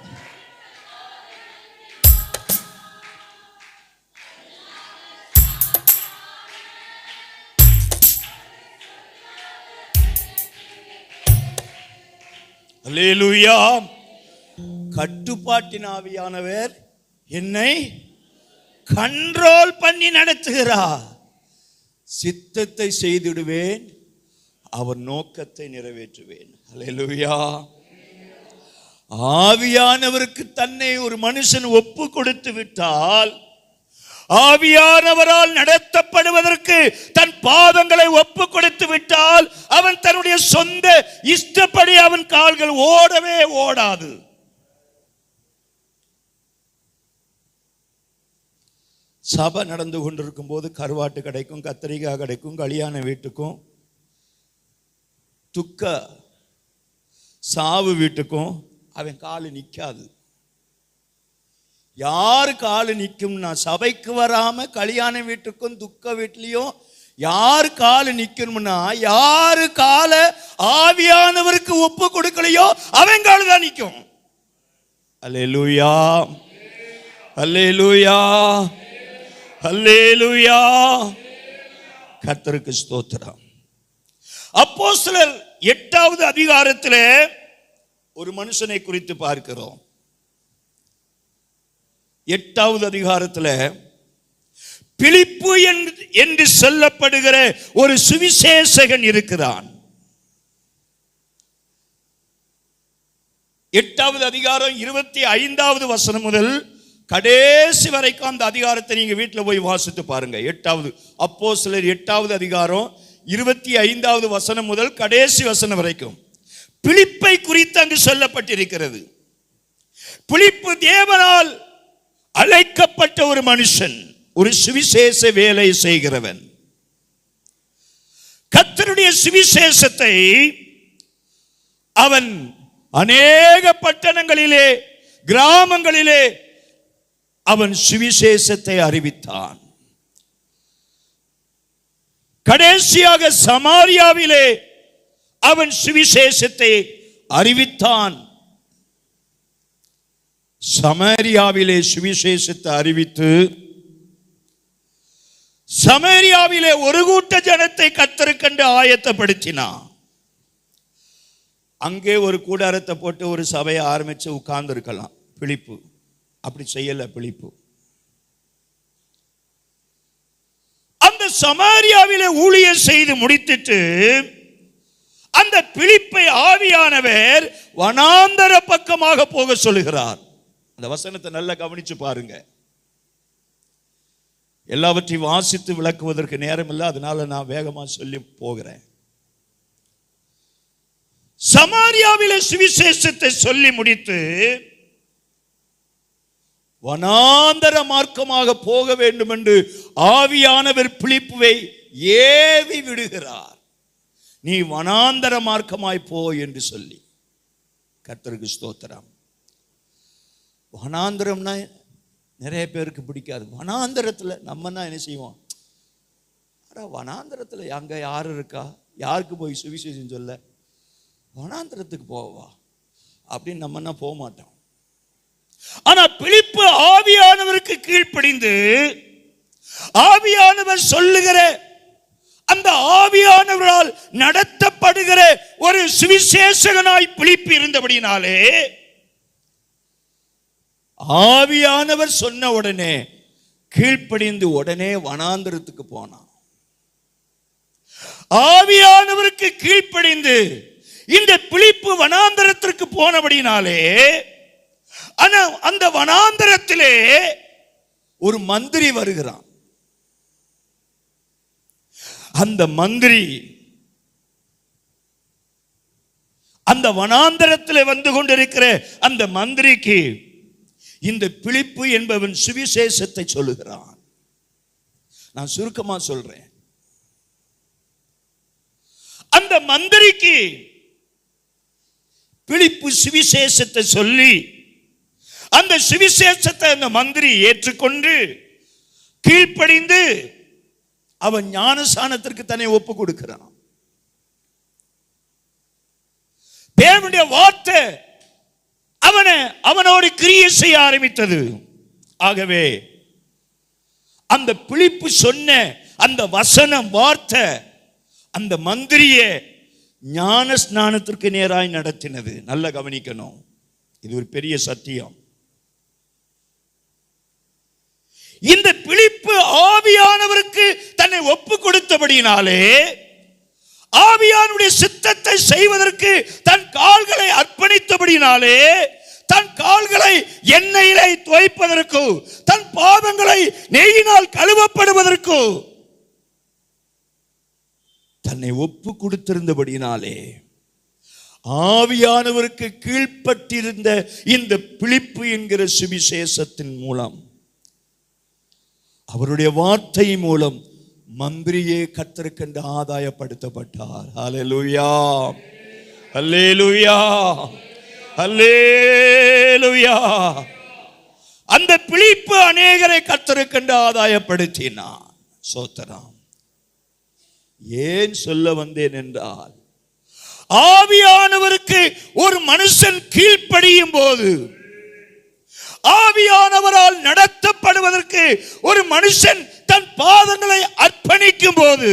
அல்லேலூயா. கட்டுப்பாட்டின் ஆவியானவர் என்னை கண்ட்ரோல் பண்ணி நடத்துகிறார். சித்தத்தை செய்திடுவேன், அவர் நோக்கத்தை நிறைவேற்றுவேன். அல்லேலூயா. ஆவியானவருக்கு தன்னை ஒரு மனுஷன் ஒப்பு கொடுத்து விட்டால், ஆவியானவரால் நடத்தப்படுவதற்கு தன் பாதங்களை ஒப்பு கொடுத்து விட்டால், அவன் தன்னுடைய சொந்த இஷ்டப்படி அவன் கால்கள் ஓடவே ஓடாது. சபை நடந்து கொண்டிருக்கும் போது கருவாட்டு கிடைக்கும், கத்திரிக்காய் கிடைக்கும், கல்யாண வீட்டுக்கும், துக்க சாவு வீட்டுக்கும் அவன் காலு நிற்காது. யாரு காலு நிற்கும்னா, சபைக்கு வராம கல்யாண வீட்டுக்கும் துக்க வீட்லையும் யாரு காலு நிற்கணும்னா, யாரு கால ஆவியானவருக்கு ஒப்பு கொடுக்கலையோ அவன் காலு தான் நிற்கும். அல்லேலூயா, அல்லேலூயா, அல்லேலூயா. கர்த்தருக்கு ஸ்தோத்திரம். அப்போஸ்தலர் 8வது அதிகாரத்திலே ஒரு மனுஷனை குறித்து பார்க்கிறோம். 8வது அதிகாரத்தில் பிலிப்பு என்று சொல்லப்படுகிற ஒரு சுவிசேஷகன் இருக்கிறான். 8வது அதிகாரம் 25வது வசனம் முதல் கடைசி வரைக்கும் அந்த அதிகாரத்தை நீங்க வீட்டில் போய் வாசித்து பாருங்க. அப்போஸ்தலர் 8வது அதிகாரம் 25வது வசனம் முதல் கடைசி வசனம் வரைக்கும் பிலிப்பை குறித்து அங்கு சொல்லப்பட்டிருக்கிறது. பிலிப்பு தேவனால் அழைக்கப்பட்ட ஒரு மனுஷன், ஒரு சுவிசேஷ வேலை செய்கிறவன். கர்த்தருடைய சுவிசேஷத்தை அவன் அநேக பட்டணங்களிலே, கிராமங்களிலே அவன் சுவிசேஷத்தை அறிவித்தான். கடைசியாக சமாரியாவிலே அவன் சுவிசேஷத்தை அறிவித்தான். சமாரியாவிலே சுவிசேஷத்தை அறிவித்து சமாரியாவிலே ஒரு கூட்ட ஜனத்தை கர்த்தருக்கென்று ஆயத்தப்படுத்தினான். அங்கே ஒரு கூடாரத்தை போட்டு ஒரு சபையை ஆரம்பிச்சு உட்கார்ந்து இருக்கலாம். பிலிப்பு அப்படி செய்யல. பிலிப்பு அந்த சமாரியாவிலே ஊழியம் செய்து முடித்துட்டு அந்த பிலிப்பை ஆவியானவர் வனாந்தர பக்கமாக போக சொல்லுகிறார். அந்த வசனத்தை நல்லா கவனிச்சு பாருங்க. எல்லாவற்றையும் வாசித்து விளக்குவதற்கு நேரம் இல்லை, அதனால நான் வேகமா சொல்லி போகிறேன். சமாரியாவிலே சுவிசேஷத்தை சொல்லி முடித்து வனாந்தர மார்க்கமாக போக வேண்டும் என்று ஆவியானவர் பிலிப்புவை ஏவி விடுகிறார். நீ வனாந்தர மார்க்கமாய் போ என்று சொல்லி. கர்த்தருக்கு ஸ்தோத்திரம். வனாந்தரம்னா நிறைய பேருக்கு பிடிக்காது. வனாந்தரத்தில் நம்மனா என்ன செய்வோம்? வனாந்தரத்தில் அங்கே யார் இருக்கா? யாருக்கு போய் சுவிசேஷம் சொல்ல? வனாந்தரத்துக்கு போவா அப்படின்னு நம்மனா போக மாட்டோம். ஆனா பிலிப்பு ஆவியானவருக்கு கீழ்ப்படிந்து ஆவியானவர் சொல்லுகிற அந்த ஆவியானவரால் நடத்தப்படுகிற ஒரு சுவிசேஷகனாய் பிலிப்பு இருந்தபடினாலே ஆவியானவர் சொன்ன உடனே கீழ்ப்படிந்து உடனே வனாந்தரத்துக்கு போனான். ஆவியானவருக்கு கீழ்ப்படிந்து இந்த பிலிப்பு வனாந்தரத்திற்கு போனபடினாலே அந்த வனாந்தரத்திலே ஒரு மந்திரி வருகிறான். அந்த மந்திரி அந்த வனாந்தரத்தில் வந்து கொண்டிருக்கிற அந்த மந்திரிக்கு இந்த பிலிப்பு என்பவன் சுவிசேஷத்தை சொல்லுகிறான். நான் சுருக்கமா சொல்றேன். அந்த மந்திரிக்கு பிலிப்பு சுவிசேஷத்தை சொல்லி அந்த சுவிசேஷத்தை அந்த மந்திரி ஏற்றுக்கொண்டு கீழ்ப்படிந்து அவன் ஞானஸ்நானத்திற்கு தன்னை ஒப்பு கொடுக்கிறான். தேவனுடைய வார்த்தை அவனோடு கிரியை செய்ய ஆரம்பித்தது. ஆகவே அந்த பிலிப்பு சொன்ன அந்த வசனம் வார்த்தை அந்த மந்திரியை ஞான ஸ்நானத்திற்கு நேராய் நடத்தினது. நல்ல கவனிக்கணும், இது ஒரு பெரிய சத்தியம். இந்த பிலிப்பு ஆவியானவருக்கு தன்னை ஒப்பு கொடுத்தபடியினாலே ஆவியானுடைய சித்தத்தை செய்வதற்கு தன் கால்களை அர்ப்பணித்தபடியினாலே தன் கால்களை எண்ணெயிலே துவைப்பதற்கு தன் பாதங்களை நெய்யினால் கழுவப்படுவதற்கு தன்னை ஒப்பு கொடுத்திருந்தபடியினாலே ஆவியானவருக்கு கீழ்ப்பட்டிருந்த இந்த பிலிப்பு என்கிற சுவிசேஷத்தின் மூலம் அவருடைய வார்த்தை மூலம் மந்திரியே கர்த்தருக்கென்று ஆதாயப்படுத்தப்பட்டார். ஹல்லேலூயா, ஹல்லேலூயா, ஹல்லேலூயா. அந்த பிலிப்பு அநேகரை கர்த்தருக்கென்று ஆதாயப்படுத்தினார். ஸ்தோத்திரம். ஏன் சொல்ல வந்தேன் என்றால் ஆவியானவருக்கு ஒரு மனுஷன் கீழ்ப்படியும் போது ஆவியானவரால் நடத்தப்படுவதற்கு ஒரு மனுஷன் தன் பாதங்களை அர்ப்பணிக்கும் போது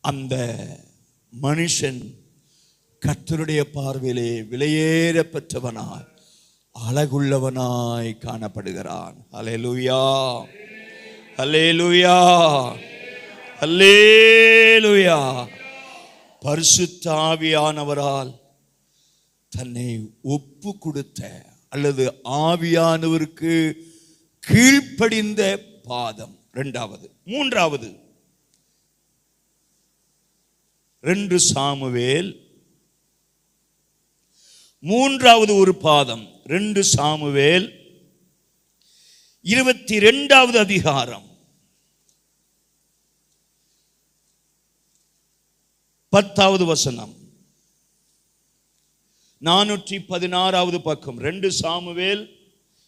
அந்த மனுஷன் கர்த்தருடைய பார்வையிலே விலையேற பெற்றவனாய் அழகுள்ளவனாய் காணப்படுகிறான். அல்லேலூயா, அல்லேலூயா, அல்லேலூயா. பரிசுத்த ஆவியானவரால் தன்னை ஒப்பு கொடுத்த அல்லது ஆவியானவருக்கு கீழ்ப்படிந்த பாதம் இரண்டாவது. மூன்றாவது 2 சாமுவேல் மூன்றாவது ஒரு பாதம் 2 சாமுவேல் 22வது அதிகாரம் 10வது வசனம், 416வது பக்கம். 2 சாமுவேல்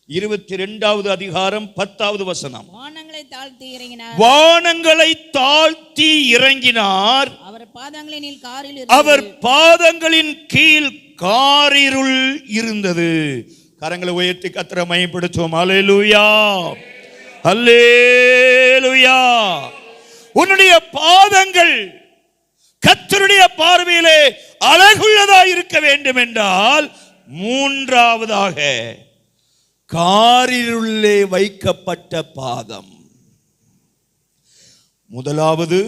22வது அதிகாரம் 10வது வசனம். வானங்களை தாழ்த்தி இறங்கினார், வானங்களை தாழ்த்தி இறங்கினார், அவர் பாதங்களின் கீழ் காரிருள் இருந்தது. கரங்களை உயர்த்தி கர்த்தரை மகிமைப்படுத்துவோம். அல்லேலூயா, அல்லேலூயா. உன்னுடைய பாதங்கள் கர்த்தருடைய பார்வையிலே அழகுள்ளதாக இருக்க வேண்டும் என்றால் மூன்றாவதாக காரிருளே வைக்கப்பட்ட பாதம். முதலாவது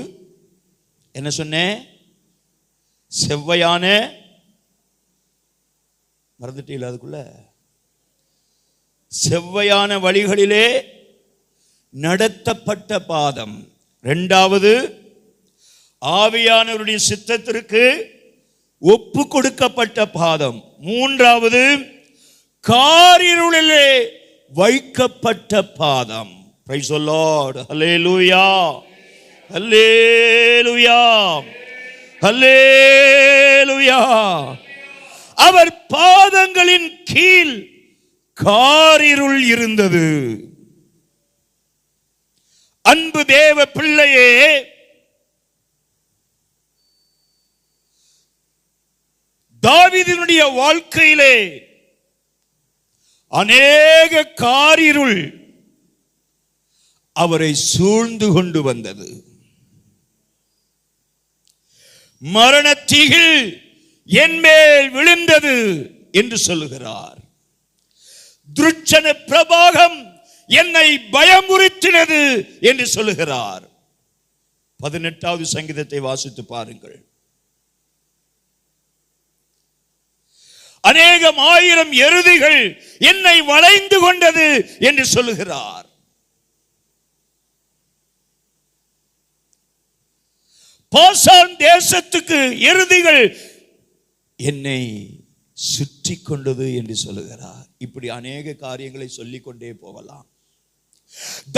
என்ன சொன்னேன்? செவ்வையான, மறந்துட்டீங்களா? அதுக்குள்ள செவ்வையான வழிகளிலே நடத்தப்பட்ட பாதம். இரண்டாவது ஆவியானவருடைய சித்தத்திற்கு ஒப்பு கொடுக்கப்பட்ட பாதம். மூன்றாவது காரிருளிலே வைக்கப்பட்ட பாதம். Praise the Lord. ஹல்லேலூயா, ஹல்லேலூயா, ஹல்லேலூயா. அவர் பாதங்களின் கீழ் காரிருள் இருந்தது. அன்பு தேவ பிள்ளையே, தாவீதினுடைய வாழ்க்கையிலே அநேக காரிருள் அவரை சூழ்ந்து கொண்டு வந்தது. மரணத்தீயில் என் மேல் விழுந்தது என்று சொல்லுகிறார். துர்ச்சன பிரபாகம் என்னை பயமுறுத்தினது என்று சொல்லுகிறார். 18வது சங்கீதத்தை வாசித்து பாருங்கள். அநேகம் ஆயிரம் எருதிகள் என்னை வளைந்து கொண்டது என்று சொல்லுகிறார். பாசான் தேசத்துக்கு எருதிகள் என்னை சுற்றி கொண்டது என்று சொல்லுகிறார். இப்படி அநேக காரியங்களை சொல்லிக் கொண்டே போகலாம்.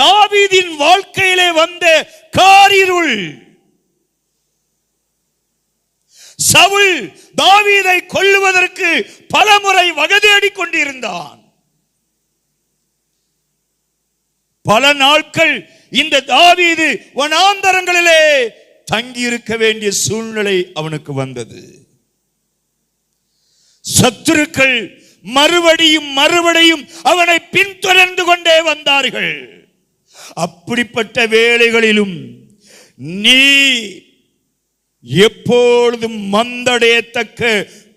தாவீதின் வாழ்க்கையிலே வந்த காரிருள், சவுல் தாவீதை கொல்லுவதற்கு பலமுறை வகதேடிக் கொண்டிருந்தான். பல நாட்கள் இந்த தாவீது வனாந்தரங்களிலே தங்கி இருக்க வேண்டிய சூழ்நிலை அவனுக்கு வந்தது. சத்துருக்கள் மறுபடியும் மறுபடியும் அவனை பின்தொடர்ந்து கொண்டே வந்தார்கள். அப்படிப்பட்ட வேளைகளிலும் நீ எப்பொழுதும் மந்தடையத்தக்க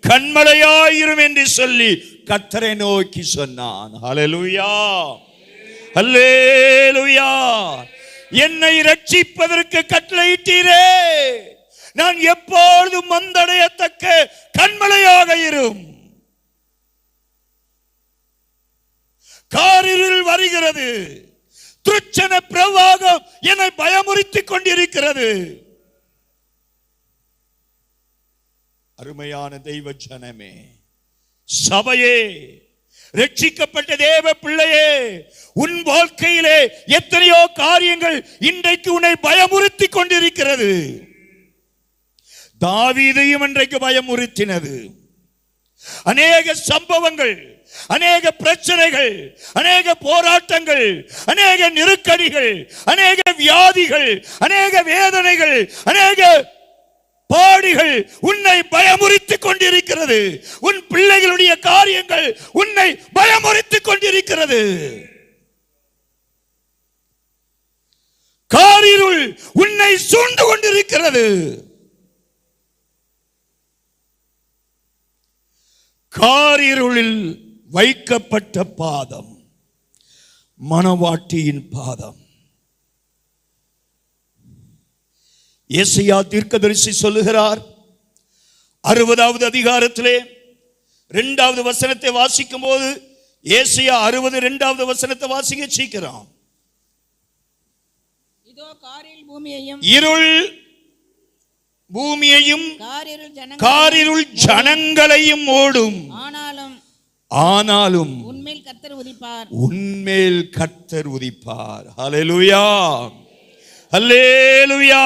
கண்மலையாயிரும் என்று சொல்லி கர்த்தரை நோக்கி சொன்னான். ஹல்லேலூயா, ஹல்லேலூயா. என்னை ரட்சிப்பதற்கு கட்டளையிட்டீரே, நான் எப்பொழுதும் மந்தடையத்தக்க கண்மலையாக இரும். காரிருள் வருகிறது, துர்ச்சன பிரவாகம் என்னை பயமுறுத்திக் கொண்டிருக்கிறது. அருமையான தெய்வ ஜனமே, சபையே, ரட்சிக்கப்பட்ட தேவ பிள்ளையே, உன் வாழ்க்கையிலே எத்தனையோ காரியங்கள் இன்றைக்கு உன்னை பயமுறுத்தி கொண்டிருக்கிறது. தாவீதையும் இன்றைக்கு பயமுறுத்தினது. அநேக சம்பவங்கள், அநேக பிரச்சனைகள், அநேக போராட்டங்கள், அநேக நெருக்கடிகள், அநேக வியாதிகள், அநேக வேதனைகள், அநேக பாடுகள் உன்னை பயமுறுத்திக் கொண்டிருக்கிறது. உன் பிள்ளைகளுடைய காரியங்கள் உன்னை பயமுறுத்திக் கொண்டிருக்கிறது. காரிருள் உன்னை சூழ்ந்து கொண்டிருக்கிறது. காரிருளில் வைக்கப்பட்ட பாதம் மணவாட்டியின் பாதம். ஏசாயா தீர்க்கதரிசி சொல்லுகிறார், 60வது அதிகாரத்திலே 2வது வசனத்தை வாசிக்கும் போது, ஏசாயா 60 2வது வசனத்தை வாசிக்க சீக்கிரம். இதோ காரில் பூமியையும் இருள் பூமியையும் காரிருள் ஜனங்களையும் ஓடும். ஆனாலும் உன்மேல் கர்த்தர் உதிப்பார். உன்மேல் கர்த்தர் உதிப்பார். ஹல்லேலூயா, ஹல்லேலூயா.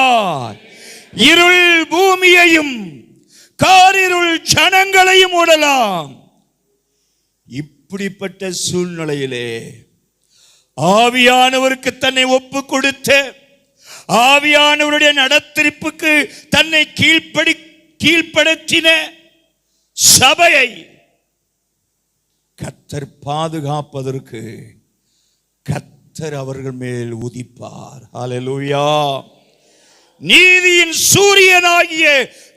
இருள் பூமியையும் காரிருள் ஜனங்களையும் ஓடலாம். இப்படிப்பட்ட சூழ்நிலையிலே ஆவியானவருக்கு தன்னை ஒப்பு கொடுத்த, ஆவியானவருடைய நடத்திப்புக்கு தன்னை கீழ்ப்படுத்தின சபையை கர்த்தர் பாதுகாப்பதற்கு கர்த்தர் அவர்கள் மேல் உதிப்பார். ஹல்லேலூயா. நீதியின் சூரியனாகிய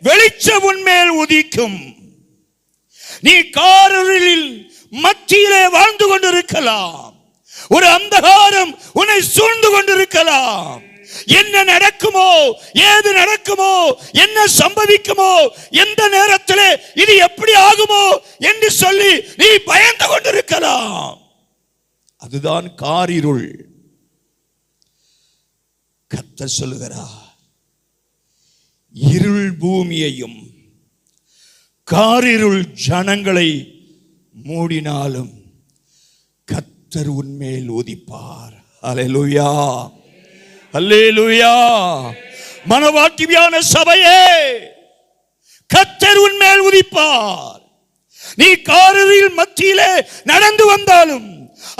வெளிச்சம் உன்மேல் உதிக்கும். நீ காரிருளில் மத்தியிலே வாழ்ந்து கொண்டிருக்கலாம். ஒரு அந்தகாரம் உன்னை சூழ்ந்து கொண்டிருக்கலாம். என்ன நடக்குமோ, ஏது நடக்குமோ, என்ன சம்பவிக்குமோ, எந்த நேரத்தில் இது எப்படி ஆகுமோ என்று சொல்லி நீ பயந்து கொண்டிருக்கலாம். அதுதான் காரிருள். கர்த்தர் சொல்லுகிறார், இருள் பூமியையும் காரிருள் ஜனங்களை மூடினாலும் கர்த்தர் உன்மேல் உதிப்பார். ஹல்லேலூயா, ஹல்லேலூயா. மனவாட்டியான சபையே, கர்த்தர் உன்மேல் உதிப்பார். நீ காரிருள் மத்தியிலே நடந்து வந்தாலும்,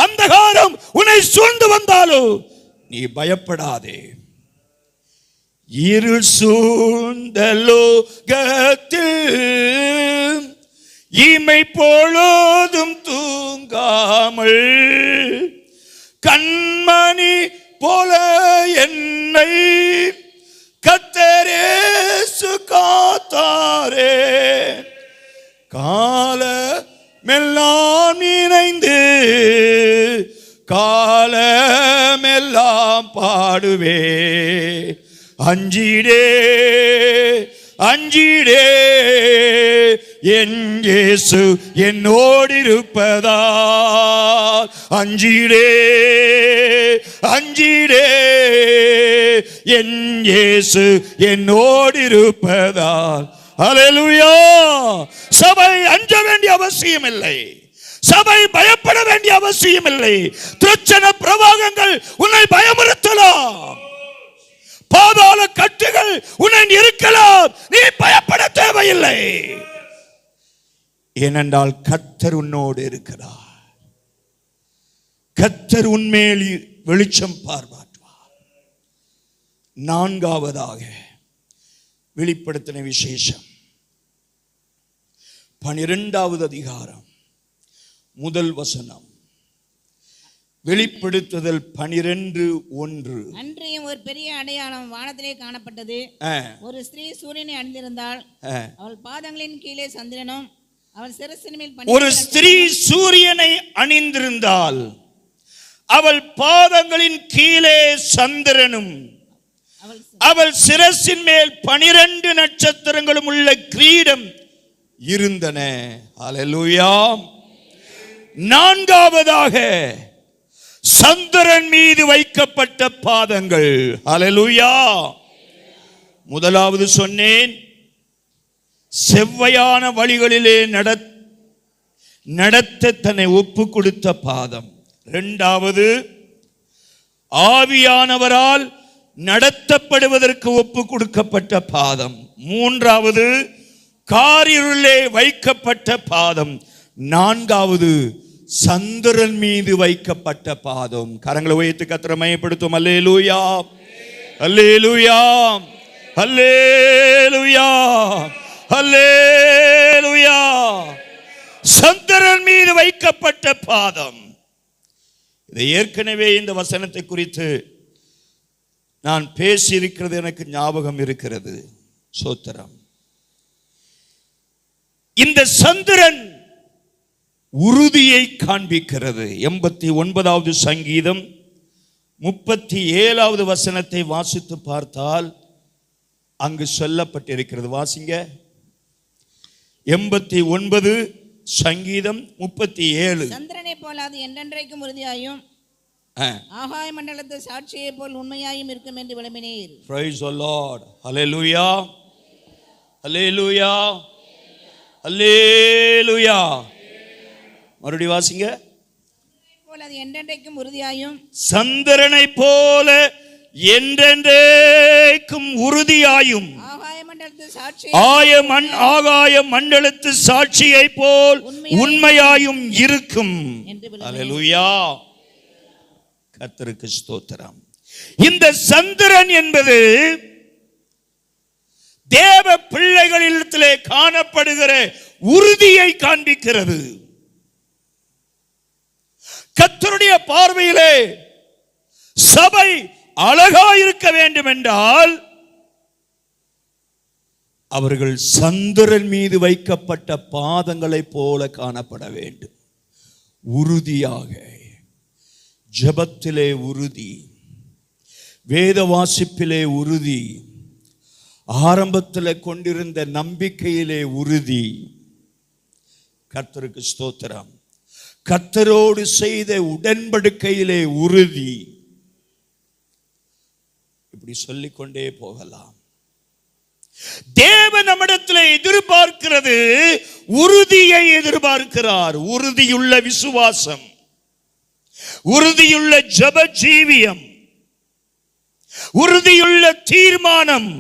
அந்தகாரம் உன்னை சூழ்ந்து வந்தாலும் நீ பயப்படாதே. இருள் சூழ்ந்த லோகத்தில் இமை பொழுதும் தூங்காமல் கண்மணி போல என்னை கர்த்தர் இயேசு காத்தாரே. காலமெல்லாம் இணைந்து காலமெல்லாம் பாடுவே. அஞ்சிடே அஞ்சிடே, என் இயேசு என்னோடு இருப்பதால். அஞ்சிடே அஞ்சிடே, என் இயேசு என்னோடு இருப்பதால். ஹல்லேலூயா. சபை அஞ்ச வேண்டிய அவசியம் இல்லை. சபை பயப்பட வேண்டிய அவசியம் இல்லை. துச்சன பிரவாகங்கள் உன்னை பயமுறுத்தலாம். பாதாள கட்டுகள் உன்னை இருக்கலாம். நீ பயப்பட தேவையில்லை. ஏனென்றால் கர்த்தர் உன்னோடு இருக்கிறார். கர்த்தர் உன்மேல் வெளிச்சம் பார்வாற்றுவார். 4வதாக வெளிப்படுத்தின விசேஷம் 12வது அதிகாரம் 1 வசனம். வெளிப்படுத்துதல் 12:1. அன்றையும் ஒரு பெரிய அடையாளம் வானத்திலே காணப்பட்டது. ஒரு ஸ்திரீ சூரியனை அணிந்திருந்தாள். அவள் பாதங்களின் கீழே சந்திரனும் அவள் சிரசின் மேல். ஒரு ஸ்திரீ சூரியனை அணிந்திருந்தாள். அவள் பாதங்களின் கீழே சந்திரனும் அவள் சிரசின் மேல் 12 நட்சத்திரங்களும் உள்ள கிரீடம் இருந்தன. ஹல்லேலூயா. 4வதாக சந்திரன் மீது வைக்கப்பட்ட பாதங்கள். ஹல்லேலூயா. முதலாவது சொன்னேன், செவ்வையான வழிகளிலே நடத்த தன்னை ஒப்பு கொடுத்த பாதம். 2வது, ஆவியானவரால் நடத்தப்படுவதற்கு ஒப்பு கொடுக்கப்பட்ட பாதம். 3வது, காரிருளிலே வைக்கப்பட்ட பாதம். 4வது, சந்திரன் மீது வைக்கப்பட்ட பாதம். கரங்களை உயர்த்தி கர்த்தரை மகிமைப்படுத்தும். அல்லேலூயா, அல்லேலூயா, அல்லேலூயா. அல்லேலூயா, அல்லேலூயா. சந்திரன் மீது வைக்கப்பட்ட பாதம். இதை ஏற்கனவே இந்த வசனத்தை குறித்து நான் பேசியிருக்கிறது எனக்கு ஞாபகம் இருக்கிறது. சோத்திரம். இந்த சந்திரன் உறுதியை காண்பிக்கிறது. 89வது சங்கீதம் 37வது வசனத்தை வாசித்து பார்த்தால் அங்கு சொல்லப்பட்டிருக்கிறது. வாசிங்க. 89 சங்கீதம் 37. சந்திரனை போல அது என்றென்றைக்கும் உறுதியாயும் ஆகாய மண்டலத்து சாட்சியை போல் உண்மையாயும் இருக்கும் என்று விளம்பினீர். Praise the Lord. Hallelujah. Hallelujah. Hallelujah. மறுபடியும் வாசிங்க. போல அது என்றென்றைக்கும் உறுதியாயும், சந்திரனை போல என்றென்றைக்கும் உறுதியாயும், ஆகாய மண்டலத்து சாட்சியை போல் உண்மையாயும் இருக்கும். அல்லேலூயா. கர்த்தருக்கு ஸ்தோத்திரம். இந்த சந்திரன் என்பது தேவ பிள்ளைகளிடத்திலே காணப்படுகிற உறுதியை காண்பிக்கிறது. கர்த்தருடைய பார்வையிலே சபை அழகா இருக்க வேண்டும் என்றால் அவர்கள் சந்திரன் மீது வைக்கப்பட்ட பாதங்களைப் போல காணப்பட வேண்டும். உறுதியாக, ஜெபத்திலே உறுதி, வேத வாசிப்பிலே உறுதி, ஆரம்பத்தில் கொண்டிருந்த நம்பிக்கையிலே உறுதி. கர்த்தருக்கு ஸ்தோத்திரம். கர்த்தரோடு செய்த உடன்படிக்கையிலே உறுதி. இப்படி சொல்லிக்கொண்டே போகலாம். தேவன் நம்மிடத்தில் எதிர்பார்க்கிறது உறுதியை எதிர்பார்க்கிறார். உறுதியுள்ள விசுவாசம், உறுதியுள்ள ஜெப ஜீவியம், உறுதியுள்ள தீர்மானம்.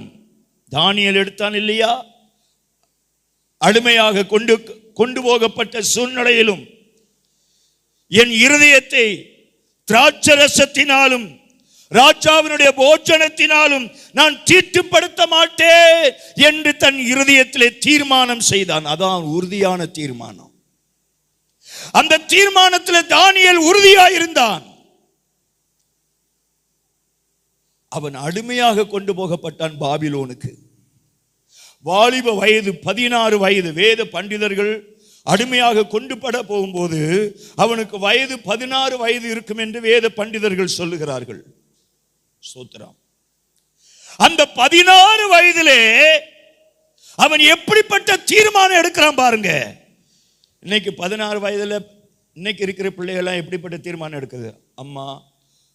தானியேல் எடுத்தான் இல்லையா? அடிமையாக கொண்டு போகப்பட்ட சூழ்நிலையிலும் என் இருதயத்தை திராட்சரசத்தினாலும் ராஜாவினுடைய போஜனத்தினாலும் நான் தீட்டுப்படுத்த மாட்டேன் என்று தன் இருதயத்திலே தீர்மானம் செய்தான். அதான் உறுதியான தீர்மானம். அந்த தீர்மானத்தில் தானியேல் உறுதியாயிருந்தான். அவன் அடிமையாக கொண்டு போகப்பட்டான் பாபிலோனுக்கு. வாலிப வயது, 16 வயது. வேத பண்டிதர்கள் அடிமையாக கொண்டு பட போகும்போது அவனுக்கு வயது 16 வயது இருக்கும் என்று வேத பண்டிதர்கள் சொல்லுகிறார்கள். சோத்திரம். அந்த 16 வயதிலே அவன் எப்படிப்பட்ட தீர்மானம் எடுக்கிறான் பாருங்க. இன்னைக்கு 16 வயதுல இன்னைக்கு இருக்கிற பிள்ளைகள்லாம் எப்படிப்பட்ட தீர்மானம் எடுக்குது? அம்மா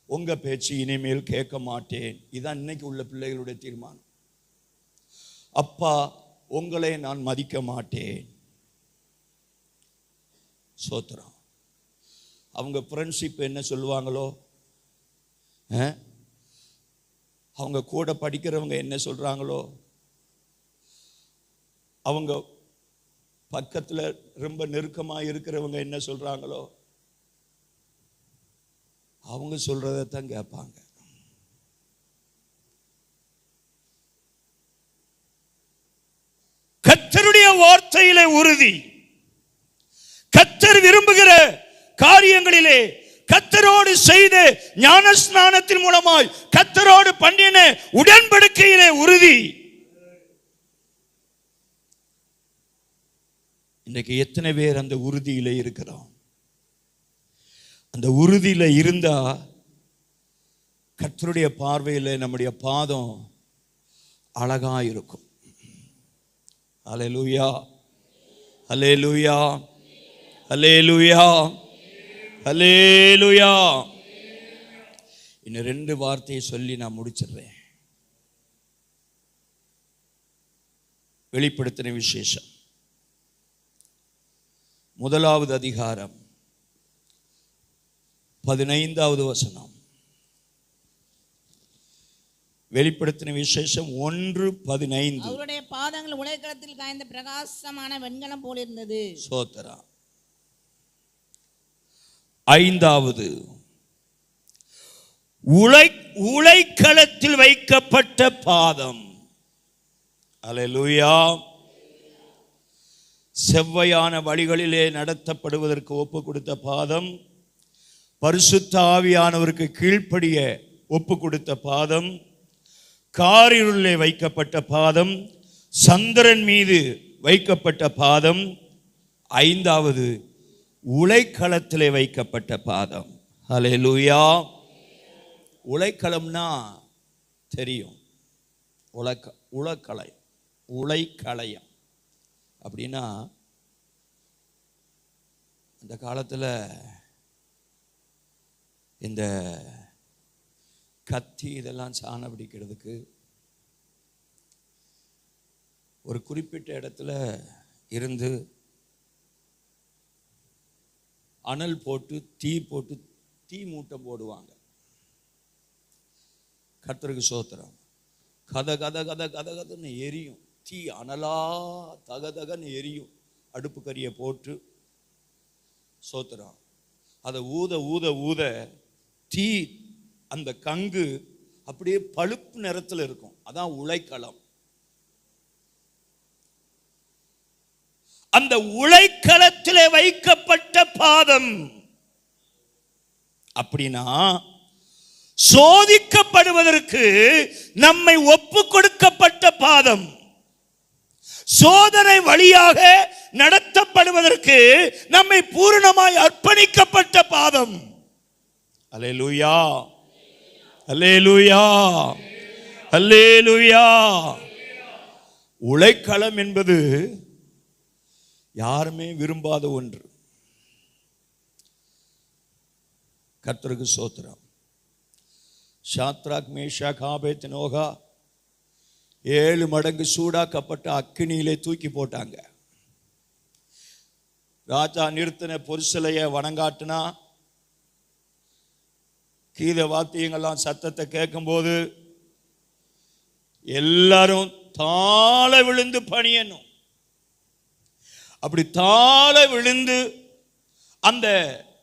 உங்க பேச்சு இனிமேல் கேட்க மாட்டேன். இதான் இன்னைக்கு உள்ள பிள்ளைகளுடைய தீர்மானம். அப்பா உங்களை நான் மதிக்க மாட்டேன். சோத்திரம். அவங்க ஃப்ரெண்ட்ஷிப் என்ன சொல்லுவாங்களோ, அவங்க கூட படிக்கிறவங்க என்ன சொல்றாங்களோ, அவங்க பக்கத்தில் ரொம்ப நெருக்கமாக இருக்கிறவங்க என்ன சொல்றாங்களோ அவங்க சொல்றதான் கேட்பாங்க. கர்த்தருடைய வார்த்தையிலே உறுதி, கர்த்தர் விரும்புகிற காரியங்களிலே, கர்த்தரோடு செய்த ஞானஸ்நானத்தின் மூலமாய் கர்த்தரோடு பண்ணின உடன்படிக்கையிலே உறுதி. இன்றைக்கு எத்தனை பேர் அந்த உறுதியிலே இருக்கிறோம்? அந்த உறுதியில இருந்தா கர்த்தருடைய பார்வையில் நம்முடைய பாதம் அழகா இருக்கும். அல்லேலூயா, அல்லேலூயா, அல்லேலூயா, அல்லேலூயா. இன்னும் 2 வார்த்தையை சொல்லி நான் முடிச்சிடுறேன். வெளிப்படுத்தின விசேஷம் 1வது அதிகாரம் 15வது வசனம். வெளிப்படுத்தின விசேஷம் 1:15. அவருடைய பாதங்கள் உலைக்களத்தில் காய்ந்த பிரகாசமான வெண்கலம் போல இருந்தது. சோத்திரா. 5வது உலைக்களத்தில் வைக்கப்பட்ட பாதம். அல்லேலூயா. செவ்வையான வழிகளிலே நடத்தப்படுவதற்கு ஒப்பு கொடுத்த பாதம், பரிசுத்த ஆவியானவருக்கு கீழ்ப்படிய ஒப்பு கொடுத்த பாதம், காரிருளிலே வைக்கப்பட்ட பாதம், சந்திரன் மீது வைக்கப்பட்ட பாதம், ஐந்தாவது உலைக்களத்திலே வைக்கப்பட்ட பாதம். அல்லேலூயா. உலைக்களம்னா தெரியும், உலைக்களயம் அப்படின்னா அந்த காலத்தில் இந்த கத்தி இதெல்லாம் சாணம் பிடிக்கிறதுக்கு ஒரு குறிப்பிட்ட இடத்துல இருந்து அனல் போட்டு தீ மூட்டம் போடுவாங்க. கர்த்தருக்கு ஸ்தோத்திரம். கத கத கத கத கதன்னு எரியும், தீ அனலா தகதகன்னு எரியும். அடுப்பு கறியை போட்டு ஸ்தோத்திரம், அதை ஊத ஊத ஊத தீ அந்த கங்கு அப்படியே பழுப்பு நிறத்தில் இருக்கும். அதான் உலைக்களம். அந்த உலைக்களத்திலே வைக்கப்பட்ட பாதம் அப்படின்னா சோதிக்கப்படுவதற்கு நம்மை ஒப்பு கொடுக்கப்பட்ட பாதம், சோதனை வழியாக நடத்தப்படுவதற்கு நம்மை பூரணமாய் அர்ப்பணிக்கப்பட்ட பாதம். அல்லேலூயா, அல்லேலூயா, அல்லேலூயா. உலைக்களம் என்பது யாருமே விரும்பாத ஒன்று. கர்த்தருக்கு ஸ்தோத்திரம். சாத்ராக், மேஷாக், ஆபேத்நேகோ 7 மடங்கு சூடாக்கப்பட்ட அக்கினியிலே தூக்கி போட்டாங்க. ராஜா நிறுத்தின பொருசலையை வணங்காட்டினா கீத வாத்தியங்கள்லாம் சத்தத்தை கேட்கும்போது எல்லாரும் தாழ விழுந்து பணியணும். அப்படி தாழ விழுந்து அந்த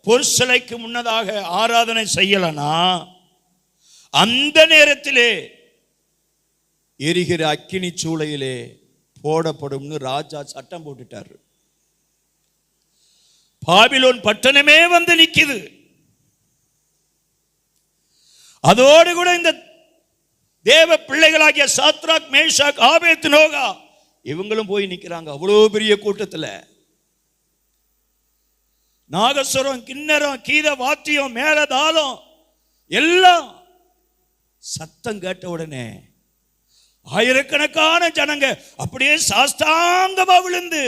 பொருசலைக்கு முன்னதாக ஆராதனை செய்யலனா அந்த நேரத்திலே எரிகிற அக்கினி சூளையிலே போடப்படும்னு ராஜா சட்டம் போட்டுட்டார். பாபிலோன் பட்டணமே வந்து நிக்குது. அதோடு கூட இந்த தேவ பிள்ளைகளாகிய சாத்ராக், மேஷாக், ஆபேத்நேகோ இவங்களும் போய் நிக்கிறாங்க. அவ்வளோ பெரிய கூட்டத்தில் நாகஸ்வரம், கிண்ணறம், கீத வாத்தியம், மேலதாளம் எல்லாம் சத்தம் கேட்ட உடனே ஆயிரக்கணக்கான ஜனங்க அப்படியே சாஷ்டாங்கமா விழுந்து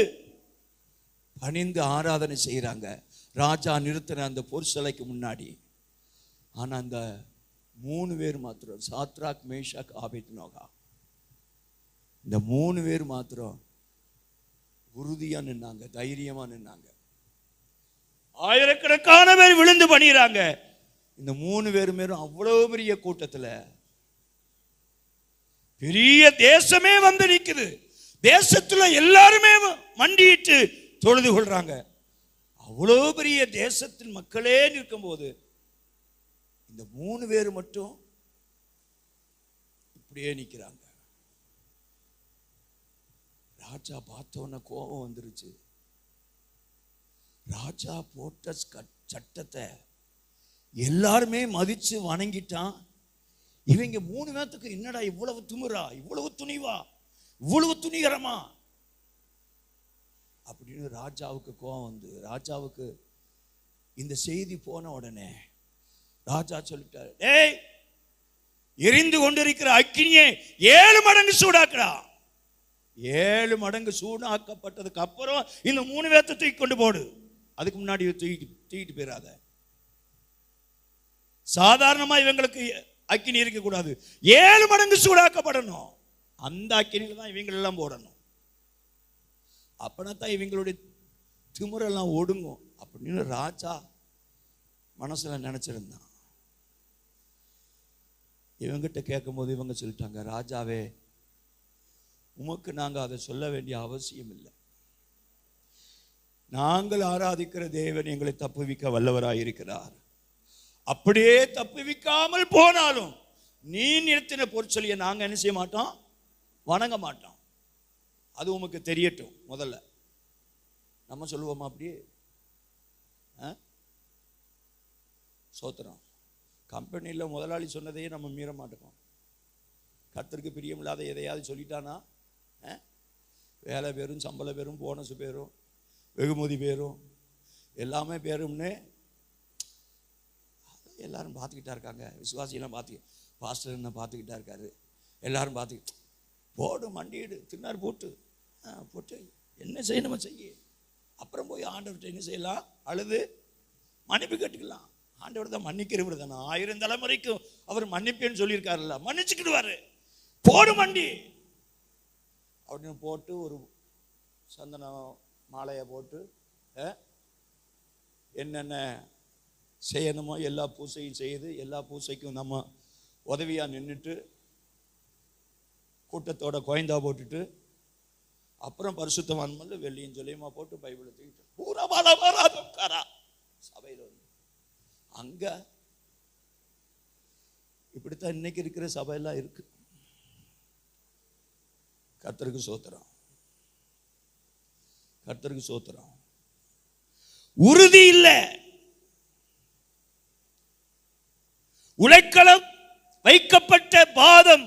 பணிந்து ஆராதனை செய்யறாங்க ராஜா நிறுத்தின அந்த பொருசலைக்கு முன்னாடி. ஆனா அந்த 3 பேர் மாத்திரம், சாத்ராக், மேஷாக், ஆபேத்நேகோ, இந்த 3 பேர் மாத்திரம் உறுதியா நின்னாங்க, தைரியமா நின்னாங்க. ஆயிரக்கணக்கான பேர் விழுந்து பணிறாங்க. இந்த 3 பேரும் அவ்வளவு பெரிய கூட்டத்துல பெரிய தேசமே வந்து நிக்குது. தேசத்துல எல்லாருமே மண்டிட்டு தொழுது கொள்றாங்க. அவ்வளவு பெரிய தேசத்தின் மக்களே நிற்கும் போது இந்த 3 பேர் மட்டும் இப்படியே நிக்கிறாங்க. ராஜா பார்த்தோன்ன கோபம் வந்துருச்சு. ராஜா போட்ட சட்டத்தை எல்லாருமே மதிச்சு வணங்கிட்டான். இவங்க 3 பேத்துக்கு என்னடா இவ்வளவு திமிரா, இவ்வளவு துணிவா, இவ்வளவு துணிகரமா அப்படின்னு ராஜாவுக்கு கோபம் வந்து, ராஜாவுக்கு இந்த செய்தி போன உடனே ராஜா சொல்லிட்டாரு, ஏய், எரிந்து கொண்டிருக்கிற அக்கினியை 7 மடங்கு சூடாக்குடா. 7 மடங்கு சூடாக்கப்பட்டதுக்கு அப்புறம் இந்த 3 பேர்த்தை தூக்கி கொண்டு போடு. அதுக்கு முன்னாடி தூக்கிட்டு போயிடாத. சாதாரணமா இவங்களுக்கு அக்கினி இருக்க கூடாது, 7 மடங்கு சூடாக்கப்படணும். அந்த அக்கினியில தான் இவங்க எல்லாம் போடணும். அப்பதான் இவங்களுடைய திமிரெல்லாம் ஒடுங்கும் அப்படின்னு ராஜா மனசுல நினைச்சிருந்தான். இவங்கிட்ட கேட்கும் போது இவங்க சொல்லிட்டாங்க, ராஜாவே, உமக்கு நாங்க அதை சொல்ல வேண்டிய அவசியம் இல்லை. நாங்கள் ஆராதிக்கிற தேவன் எங்களை தப்புவிக்க வல்லவராயிருக்கிறார். அப்படியே தப்புவிக்காமல் போனாலும் நீ நிறுத்தின பொருட்சொல்லியை நாங்க என்ன செய்ய மாட்டோம், வணங்க மாட்டோம். அது உமக்கு தெரியட்டும். முதல்ல நம்ம சொல்லுவோமா அப்படியே? சோத்திரம். கம்பெனியில் முதலாளி சொன்னதையே நம்ம மீற மாட்டோம். கர்த்தருக்கு பிரியமில்லாத எதையாவது சொல்லிட்டானா வேலை பேரும், சம்பள பேரும், போனஸ் பேரும், வெகுமதி பேரும், எல்லாமே பேரும்னு எல்லாரும் பார்த்துக்கிட்டா இருக்காங்க. விசுவாசியெல்லாம் பாஸ்டர் என்ன பார்த்துக்கிட்டா இருக்காரு. எல்லாரும் பார்த்துக்கிட்டு போடு மண்டிடு தின்னார் போட்டு என்ன செய்யணுமோ செய்ய. அப்புறம் போய் ஆண்டவர்கிட்ட என்ன செய்யலாம்? அழுது மன்னிப்பு கேட்டுக்கலாம். ஆண்டவர் தான் மன்னிக்கிறவர் தானே. 1000 தலைமுறைக்கும் அவர் மன்னிப்பேன்னு சொல்லியிருக்காருல்ல, மன்னிச்சுக்கிடுவாரு. போடு மண்டி அப்படின்னு போட்டு ஒரு சந்தன மாலையை போட்டு என்னென்ன செய்யணுமோ எல்லா பூசையும் செய்து எல்லா பூசைக்கும் நம்ம உதவியாக நின்றுட்டு கூட்டத்தோட கோயந்தா போட்டுட்டு அப்புறம் பரிசுத்தவான் மல்ல வெள்ளியும் சொல்லியுமா போட்டு பைபிளை தூக்கிட்டு பூரா சபையில் வந்து அங்க இப்படித்தான் இன்னைக்கு இருக்கிற சபையெல்லாம் இருக்கு. கர்த்தருக்கு சோத்திரம், கர்த்தருக்கு சோத்திரம். உறுதி இல்லை. உழைக்களம் வைக்கப்பட்ட பாதம்.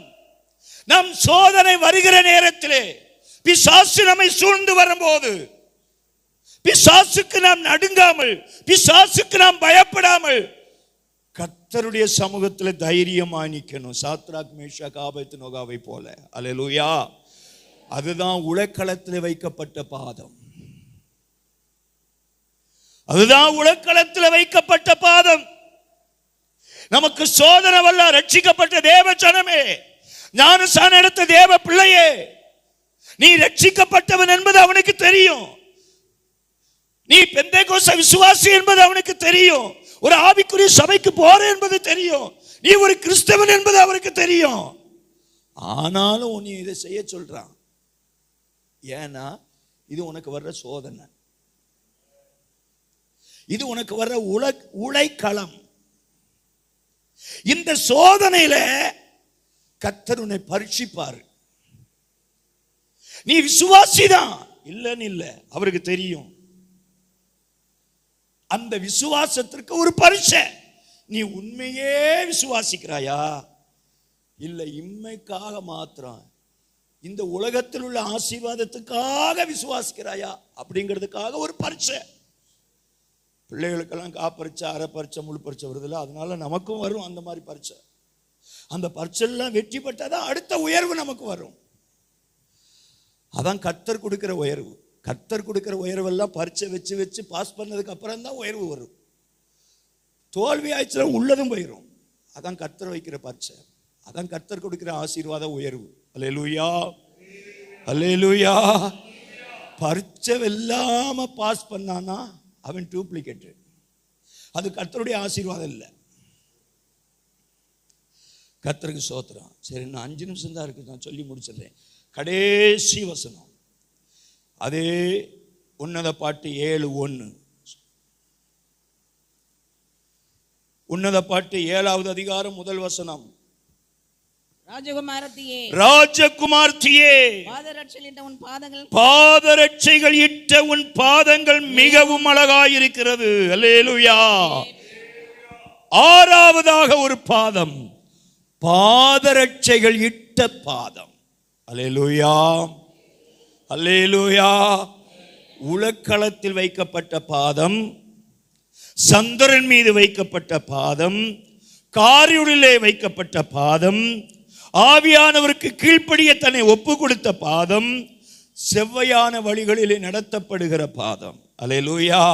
நம் சோதனை வருகிற நேரத்திலே, பிசாசு நம்மை சூழ்ந்து வரும்போது, பிசாசுக்கு நாம் நடுங்காமல், பிசாசுக்கு நாம் பயப்படாமல் கர்த்தருடைய சமூகத்தில் தைரியமாய் நிற்கணும். சாத்ராக் மேஷாக் ஆபேத்நேகோவை போல. அல்லேலூயா. அதுதான் உழைக்களத்தில் வைக்கப்பட்ட பாதம். அதுதான் உழைக்களத்தில் வைக்கப்பட்ட பாதம். நமக்கு சோதனை வல்ல ரட்சிக்கப்பட்ட தேவ ஜனமே, ஞானஸ்நானம் எடுத்த தேவ பிள்ளையே, நீ ரட்சிக்கப்பட்டவன் என்பது அவனுக்கு தெரியும். நீ பெந்தேகோஸ்தே விசுவாசி என்பது அவனுக்கு தெரியும். ஒரு ஆவிக்குரிய சபைக்கு போற என்பது தெரியும். நீ ஒரு கிறிஸ்தவன் என்பது அவனுக்கு தெரியும். ஆனாலும் நீ இதை செய்ய சொல்றான். ஏன்னா இது உனக்கு வர்ற சோதனை, இது உனக்கு வர்ற உழைக்களம். இந்த சோதனையில கர்த்தர் உன்னை பரீட்சிப்பார். நீ விசுவாசிதான் இல்லன்னு இல்ல, அவருக்கு தெரியும். அந்த விசுவாசத்திற்கு ஒரு பரீட்சை. நீ உண்மையே விசுவாசிக்கிறாயா, இல்ல இம்மைக்காக மாத்திரம், இந்த உலகத்தில் உள்ள ஆசீர்வாதத்துக்காக விசுவாசிக்கிறாயா அப்படிங்கிறதுக்காக ஒரு பரீட்சை. பிள்ளைகளுக்கெல்லாம் காப்பரிச்சை, அரை பரீட்சை, முழு பரீட்சை வருதுல்ல, அதனால நமக்கும் வரும் அந்த மாதிரி பரீட்சை. அந்த பரீட்சைலாம் வெற்றி பெற்றாதான் அடுத்த உயர்வு நமக்கு வரும். அதான் கர்த்தர் கொடுக்கிற உயர்வு. கர்த்தர் கொடுக்கிற உயர்வெல்லாம் பரீட்சை வச்சு வச்சு பாஸ் பண்ணதுக்கு அப்புறம் தான் உயர்வு வரும். தோல்வி ஆயிடுச்சுனா உள்ளதும் போயிடும். அதான் கர்த்தர் வைக்கிற பரீட்சை. அதான் கர்த்தர் கொடுக்கிற ஆசீர்வாத உயர்வு. அல்லேலூயா, அல்லேலூயா. பரீட்சை இல்லாம பாஸ் பண்ணானா அவன் டூப்ளிகேட். அது கர்த்தருடைய ஆசீர்வாதம் இல்லை. கர்த்தருக்கு சோத்திரம். சரி, நான் 5 நிமிஷம் தான் இருக்கு, நான் சொல்லி முடிச்சிடுறேன். கடைசி வசனம், அதே உன்னத பாட்டு 7:1. உன்னத பாட்டு 7வது அதிகாரம் 1 வசனம். ராஜகுமாரத்தியே, ராஜகுமார்த்தியே, பாதரட்சைகள் இட்ட உன் பாதங்கள் மிகவும் அழகாயிருக்கிறது. அல்லேலூயா. 6வதாக ஒரு பாதம், பாதரட்சைகள் இட்ட பாதம். அல்லேலூயா, அல்லேலூயா. உலக்களத்தில் வைக்கப்பட்ட பாதம், சந்திரன் மீது வைக்கப்பட்ட பாதம், காரிருளிலே வைக்கப்பட்ட பாதம், ஆவியானவருக்கு கீழ்ப்படிய தன்னை ஒப்பு கொடுத்த பாதம், செவ்வையான வழிகளிலே நடத்தப்படுகிற பாதம். அல்லேலூயா.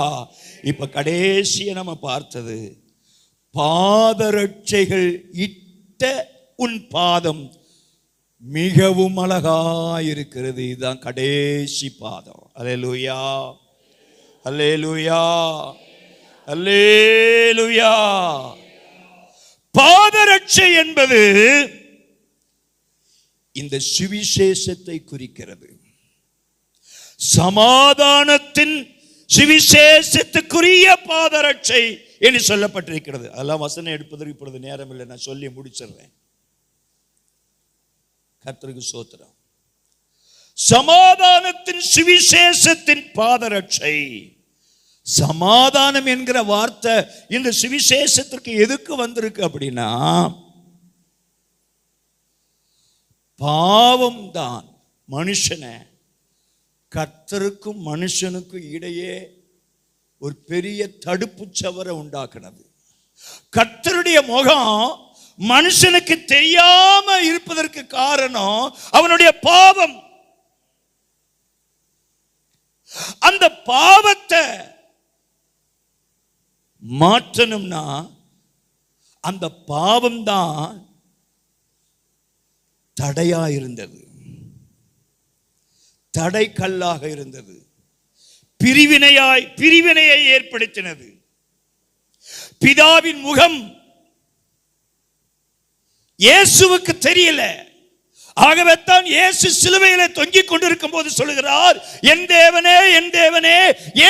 இப்ப கடைசியை நம்ம பார்த்தது, பாதரட்சைகள் இட்ட உன் பாதம் மிகவும் அழகாயிருக்கிறது. இதுதான் கடைசி பாதம். அல்லேலூயா, அல்லேலூயா, அல்லேலூயா. பாதரட்சை என்பது இந்த சுவிசேஷத்தை குறிக்கிறது. சமாதானத்தின் சுவிசேஷத்துக்குரிய பாதரட்சை என்று சொல்லப்பட்டிருக்கிறது. அதெல்லாம் வசனம் எடுப்பதற்கு இப்பொழுது நேரம் இல்லை, நான் சொல்லி முடிச்சிடுறேன். கர்த்தருக்கு ஸ்தோத்திரம். சமாதானத்தின் சுவிசேஷத்தின் பாதரட்சை. சமாதானம் என்கிற வார்த்தை இந்த சுவிசேஷத்திற்கு எதுக்கு வந்திருக்கு அப்படின்னா, பாவம் தான் மனுஷனை கர்த்தருக்கும் மனுஷனுக்கும் இடையே ஒரு பெரிய தடுப்பு சவரை உண்டாக்குனது. கர்த்தருடைய முகம் மனுஷனுக்கு தெரியாம இருப்பதற்கு காரணம் அவனுடைய பாவம். அந்த பாவத்தை மாற்றணும்னா அந்த பாவம் தான் தடையா இருந்தது, தடை கல்லாக இருந்தது, பிரிவினையை ஏற்படுத்தினது. பிதாவின் முகம் இயேசுவுக்கு தெரியல. ஆகவே தான் இயேசு சிலுவையிலே தொங்கிக் கொண்டிருக்கும் போது சொல்லுகிறார், என் தேவனே என் தேவனே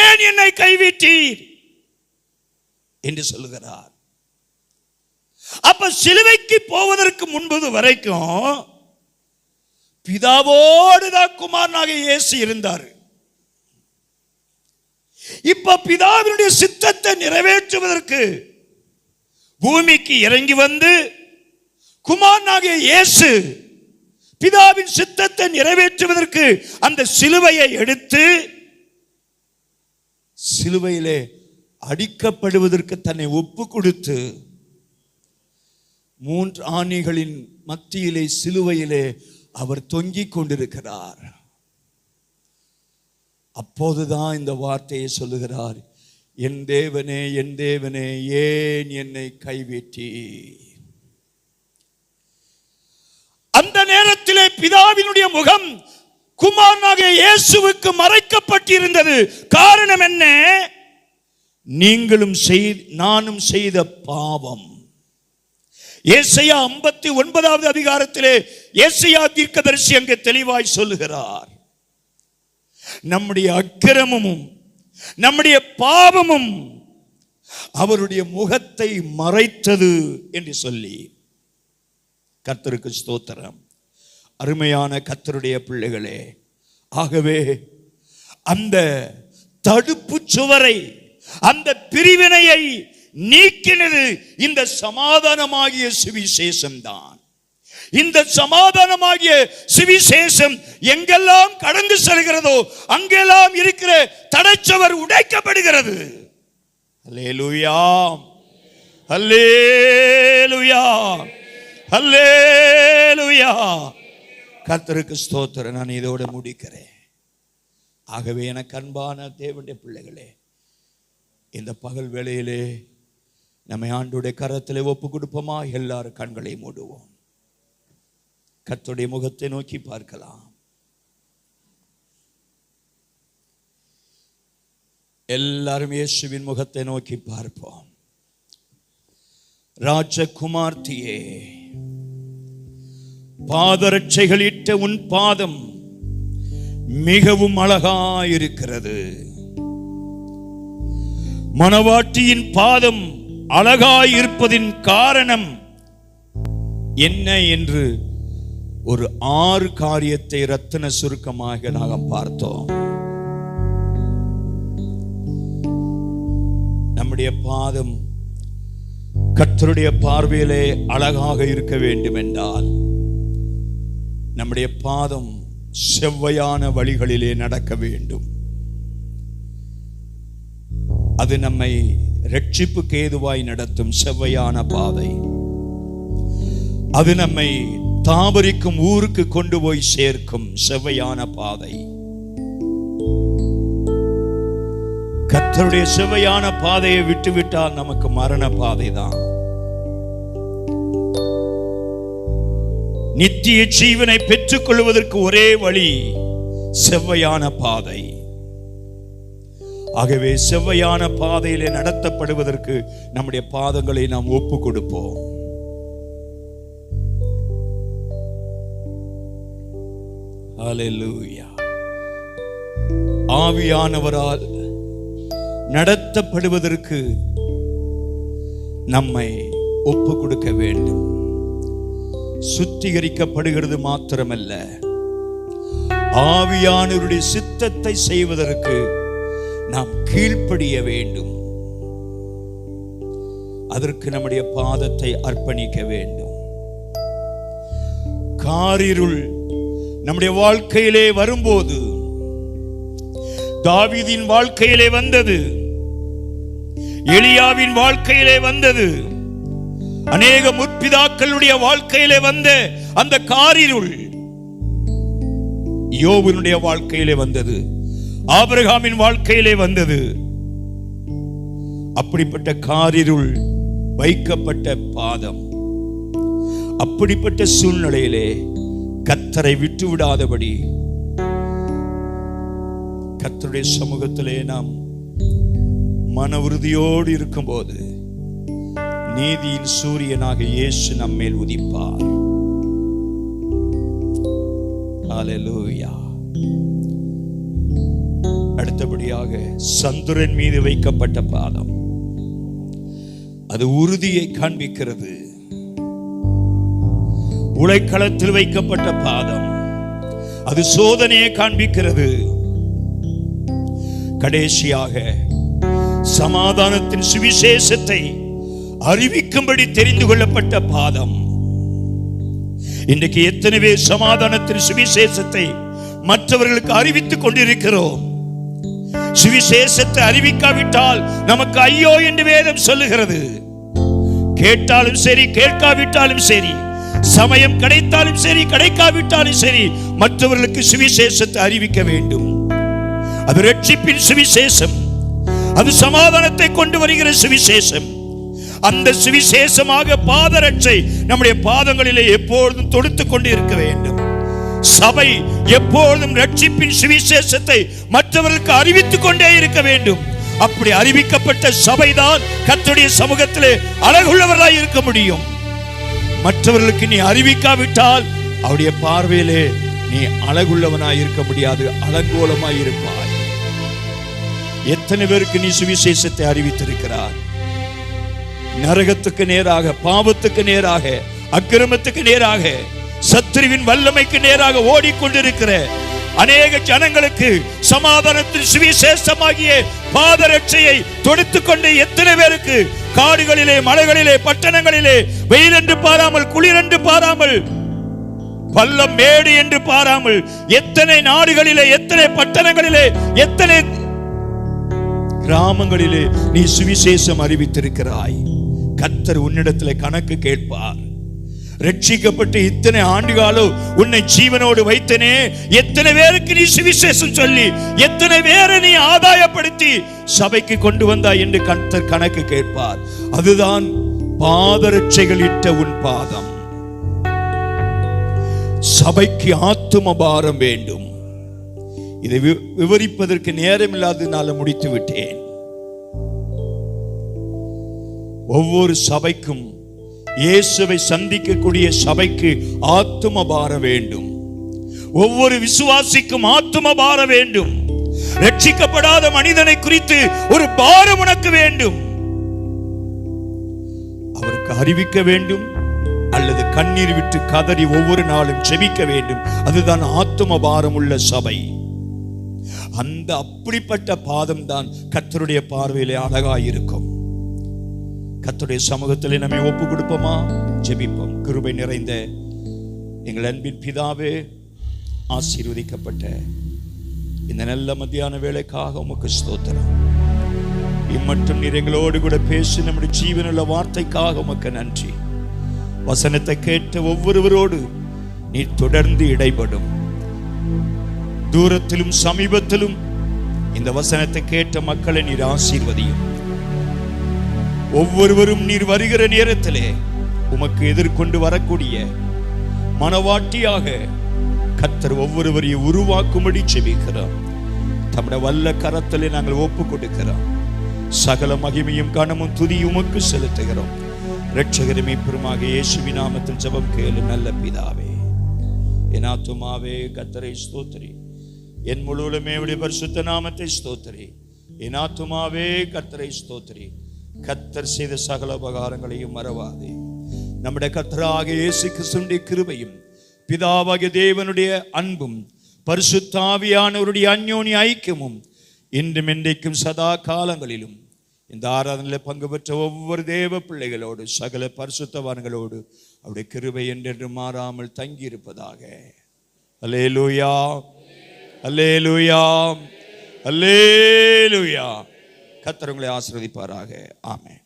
ஏன் என்னை கைவிட்டீர் என்று சொல்லுகிறார். அப்ப சிலுவைக்கு போவதற்கு முன்பது வரைக்கும் பிதாவோடு தான் குமாரனாக இயேசு இருந்தார். இப்ப பிதாவினுடைய சித்தத்தை நிறைவேற்றுவதற்கு பூமிக்கு இறங்கி வந்து குமாரனாகிய இயேசு பிதாவின் சித்தத்தை நிறைவேற்றுவதற்கு அந்த சிலுவையை எடுத்து சிலுவையிலே அடிக்கப்படுவதற்கு தன்னை ஒப்பு கொடுத்து 3 ஆணிகளின் மத்தியிலே சிலுவையிலே அவர் தொங்கிக் கொண்டிருக்கிறார். அப்போதுதான் இந்த வார்த்தையை சொல்லுகிறார், என் தேவனே என் தேவனே ஏன் என்னை கைவிட்டீர். அந்த நேரத்திலே பிதாவினுடைய முகம் குமாரனாகிய இயேசுவுக்கு மறைக்கப்பட்டிருந்தது. காரணம் என்ன? நீங்களும் நானும் செய்த பாவம். ஏசாயா 59வது அதிகாரத்திலே ஏசாயா தீர்க்கதரிசி அங்கே தெளிவாய் சொல்லுகிறார், நம்முடைய அக்கிரமமும் நம்முடைய பாவமும் அவருடைய முகத்தை மறைத்தது என்று சொல்லி. கர்த்தருக்கு ஸ்தோத்திரம். அருமையான கர்த்தருடைய பிள்ளைகளே, ஆகவே அந்த தடுப்பு சுவரை, அந்த பிரிவினையை நீக்கினது இந்த சமாதானமாகிய சுவிசேஷம் தான். இந்த சமாதானமாகிய சுவிசேஷம் எங்கெல்லாம் கடந்து செல்கிறதோ அங்கெல்லாம் இருக்கிற தடைச்சுவர் உடைக்கப்படுகிறது. அல்லேலூயா, அல்லேலூயா, அல்லேலூயா. கர்த்தருக்கு ஸ்தோத்திரம். நான் இதோட முடிக்கிறேன். ஆகவே எனக்கு அன்பான தேவனுடைய பிள்ளைகளே, இந்த பகல் வேளையிலே நம்மை ஆண்டவருடைய கரத்திலே ஒப்பு கொடுப்போமா? எல்லாரும் கண்களை மூடுவோம். கர்த்தருடைய முகத்தை நோக்கி பார்க்கலாம். எல்லாரும் இயேசுவின் முகத்தை நோக்கி பார்ப்போம். ராஜகுமார்த்தியே, பாதரட்சைகளிட்ட உன் பாதம் மிகவும் அழகாயிருக்கிறது. மணவாட்டியின் பாதம் அழகாயிருப்பதின் காரணம் என்ன என்று ஒரு 6 காரியத்தை ரத்தின சுருக்கமாக நாம் பார்த்தோம். நம்முடைய பாதம் கர்த்தருடைய பார்வையிலே அழகாக இருக்க வேண்டும் என்றால் நம்முடைய பாதம் செவ்வையான வழிகளிலே நடக்க வேண்டும். அது நம்மை ரட்சிப்புக்கு ஏதுவாய் நடத்தும் செவ்வையான பாதை. அது நம்மை தாபரிக்கும் ஊருக்கு கொண்டு போய் சேர்க்கும் செவ்வையான பாதை. கர்த்தருடைய செவ்வையான பாதையை விட்டுவிட்டால் நமக்கு மரண பாதை தான். நித்திய ஜீவனை பெற்றுக் கொள்வதற்கு ஒரே வழி செவ்வையான பாதை. ஆகவே செவ்வையான பாதையிலே நடத்தப்படுவதற்கு நம்முடைய பாதங்களை நாம் ஒப்பு கொடுப்போம். ஹல்லேலூயா. ஆவியானவரால் நடத்தப்படுவதற்கு நம்மை ஒப்பு கொடுக்க வேண்டும். சுத்திகரிக்கப்படுகிறது மாத்திரமல்ல, ஆவியானவருடைய சித்தத்தை செய்வதற்கு நாம் கீழ்ப்படிய வேண்டும். அதற்கு நம்முடைய பாதத்தை அர்ப்பணிக்க வேண்டும். காரிருள் நம்முடைய வாழ்க்கையிலே வரும்போது, தாவீதின் வாழ்க்கையிலே வந்தது, எலியாவின் வாழ்க்கையிலே வந்தது, அநேக முற்பிதாக்களுடைய வாழ்க்கையிலே வந்த அந்த காரிருள் யோபுனுடைய வாழ்க்கையிலே வந்தது, ஆபிரகாமின் வாழ்க்கையிலே வந்தது. அப்படிப்பட்ட காரிருள் வைக்கப்பட்ட பாதம். அப்படிப்பட்ட சூழ்நிலையிலே கர்த்தரை விட்டு விடாதபடி கர்த்தருடைய சமூகத்திலே நாம் மன உறுதியோடு இருக்கும்போது நீதியின் சூரியனாக இயேசு நம்மேல் உதிப்பார். ஹல்லேலூயா. அடுத்தபடியாக சந்துரன் மீது வைக்கப்பட்ட பாதம். அது உறுதியை காண்பிக்கிறது. உலைக்களத்தில் வைக்கப்பட்ட பாதம் அது சோதனையை காண்பிக்கிறது. கடைசியாக சமாதானத்தின் சுவிசேஷத்தை அறிவிக்கும்படி தெரிந்து கொள்ளப்பட்ட பாதம். இன்றைக்கு எத்தனை பேர் சமாதானத்தின் சுவிசேஷத்தை மற்றவர்களுக்கு அறிவித்துக் கொண்டிருக்கிறோம்? சுவிசேஷத்தை அறிவிக்காவிட்டால் நமக்கு ஐயோ என்று வேதம் சொல்லுகிறது. கேட்டாலும் சரி, கேட்காவிட்டாலும் சரி, சமயம் கிடைத்தாலும் சரி, கிடைக்காவிட்டாலும் சரி, மற்றவர்களுக்கு சுவிசேஷத்தை அறிவிக்க வேண்டும். அது ரட்சிப்பின் சுவிசேஷம், அது சமாதானத்தை கொண்டு வருகிற சுவிசேஷம். அந்த சுவிசேஷமாக பாதரட்சை நம்முடைய பாதங்களிலே எப்பொழுதும் தொடுத்துக் கொண்டு இருக்க வேண்டும். சபை எப்பொழுதும் ரட்சிப்பின் சுவிசேஷத்தை மற்றவர்களுக்கு அறிவித்துக் கொண்டே இருக்க வேண்டும். அப்படி அறிவிக்கப்பட்ட சபைதான் கர்த்தருடைய சமூகத்திலே அழகுள்ளவர்களாய் இருக்க முடியும். மற்றவர்களுக்கு நீ அறிவிக்காவிட்டால் அவருடைய பார்வையிலே நீ அழகுள்ளவனாய் இருக்க முடியாது, அலங்கோலமாய் இருப்பாய். எத்தனை பேருக்கு நீ சுவிசேஷத்தை அறிவித்திருக்கிறார்? நரகத்துக்கு நேராக, பாவத்துக்கு நேராக, அக்கிரமத்துக்கு நேராக, சத்துருவின் வல்லமைக்கு நேராக ஓடிக்கொண்டிருக்கிற அநேக ஜனங்களுக்கு சமாதானத்தின் சுவிசேஷமாகிய பாதரட்சையை தொடுத்துக் கொண்டு எத்தனை பேருக்கு காடுகளிலே, மலைகளிலே, பட்டணங்களிலே, வெயில் என்று பாராமல், குளிர் என்று பாராமல், பள்ளம் மேடு என்று பாராமல், எத்தனை நாடுகளிலே, எத்தனை பட்டணங்களிலே, எத்தனை கிராமங்களிலே நீ சுவிசேஷம் அறிவித்திருக்கிறாய். கர்த்தர் உன்னிடத்திலே கணக்கு கேட்பார். ரட்சிக்கப்பட்டு இத்தனை ஆண்டுகாலம் உன்னை ஜீவனோடு வைத்தனே, எத்தனை பேருக்கு நீ சுவிசேஷம் சொல்லி, எத்தனை பேரை நீ ஆதாயப்படுத்தி சபைக்கு கொண்டு வந்தாய் என்று கர்த்தர் கணக்கு கேட்பார். அதுதான் பாதரட்சைகள் இட்ட உன் பாதம். சபைக்கு ஆத்தும பாரம் வேண்டும். இதை விவரிப்பதற்கு நேரம் இல்லாததுனால முடித்து விட்டேன். ஒவ்வொரு சபைக்கும், இயேசுவை சந்திக்கக்கூடிய சபைக்கு ஆத்தும பாரம் வேண்டும். ஒவ்வொரு விசுவாசிக்கும் ஆத்தும பாரம் வேண்டும். ரட்சிக்கப்படாத மனிதனை குறித்து ஒரு பாரம் உனக்கு வேண்டும். அவருக்கு அறிவிக்க வேண்டும், அல்லது கண்ணீர் விட்டு கதறி ஒவ்வொரு நாளும் செபிக்க வேண்டும். அதுதான் ஆத்தும பாரம் உள்ள சபை. அந்த அப்படிப்பட்ட பாதம் தான் கர்த்தருடைய பார்வையிலே அழகாயிருக்கும். கர்த்தருடைய சமூகத்திலே நம்மை ஒப்பு கொடுப்போமா? ஜெபிப்போம். கிருபை நிறைந்த எங்கள் அன்பின் பிதாவே, ஆசீர்வதிக்கப்பட்ட இந்த நல்ல மத்தியான வேளைக்காக உமக்கு ஸ்தோத்திரம். இம்மட்டும் நீர் எங்களோடு கூட பேசி நம்முடைய ஜீவனுள்ள வார்த்தைக்காக உமக்கு நன்றி. வசனத்தை கேட்ட ஒவ்வொருவரோடு நீர் தொடர்ந்து இடைப்படும். தூரத்திலும் சமீபத்திலும் இந்த வசனத்தை கேட்ட மக்களை நீர் ஆசீர்வதியும். ஒவ்வொருவரும் நீர் வருகிற நேரத்திலே உமக்கு எதிர்கொண்டு வரக்கூடிய மனவாட்டியாக கர்த்தர் ஒவ்வொருவரையும் உருவாக்கும்படி செபிக்கிறோம். தம்முடைய வல்ல கரத்திலே நாங்கள் ஒப்பு கொடுக்கிறோம். சகல மகிமையும் கனமும் துதியும் உமக்கு செலுத்துகிறோம். இரட்சகரும் மீட்பருமாக இயேசுவின் நாமத்தில் ஜெபம் கேளு நல்ல பிதாவே. என் ஆத்துமாவே கர்த்தரை ஸ்தோத்திரி, என் முழுவதுமே அவருடைய பரிசுத்த நாமத்தை ஸ்தோத்திரி. என் ஆத்துமாவே கர்த்தரை ஸ்தோத்திரி. கர்த்தர் செய்த சகல உபகாரங்களையும் மறவாதே. நம்முடைய கர்த்தராகிய இயேசு கிறிஸ்துவின் கிருபையும் பிதாவாகிய தேவனுடைய அன்பும் பரிசுத்த ஆவியானவருடைய அந்யோன்ய ஐக்கியமும் இன்றும் இன்றைக்கும் சதா காலங்களிலும் இந்த ஆராதனையில் பங்கு பெற்ற ஒவ்வொரு தேவ பிள்ளைகளோடு சகல பரிசுத்தவான்களோடு அவருடைய கிருபை என்றென்று மாறாமல் தங்கி இருப்பதாக. அல்லேலூயா, அல்லேலூயா, அல்லேலூயா. கர்த்தர் உங்களை ஆசீர்வதிப்பாராக. ஆமென்.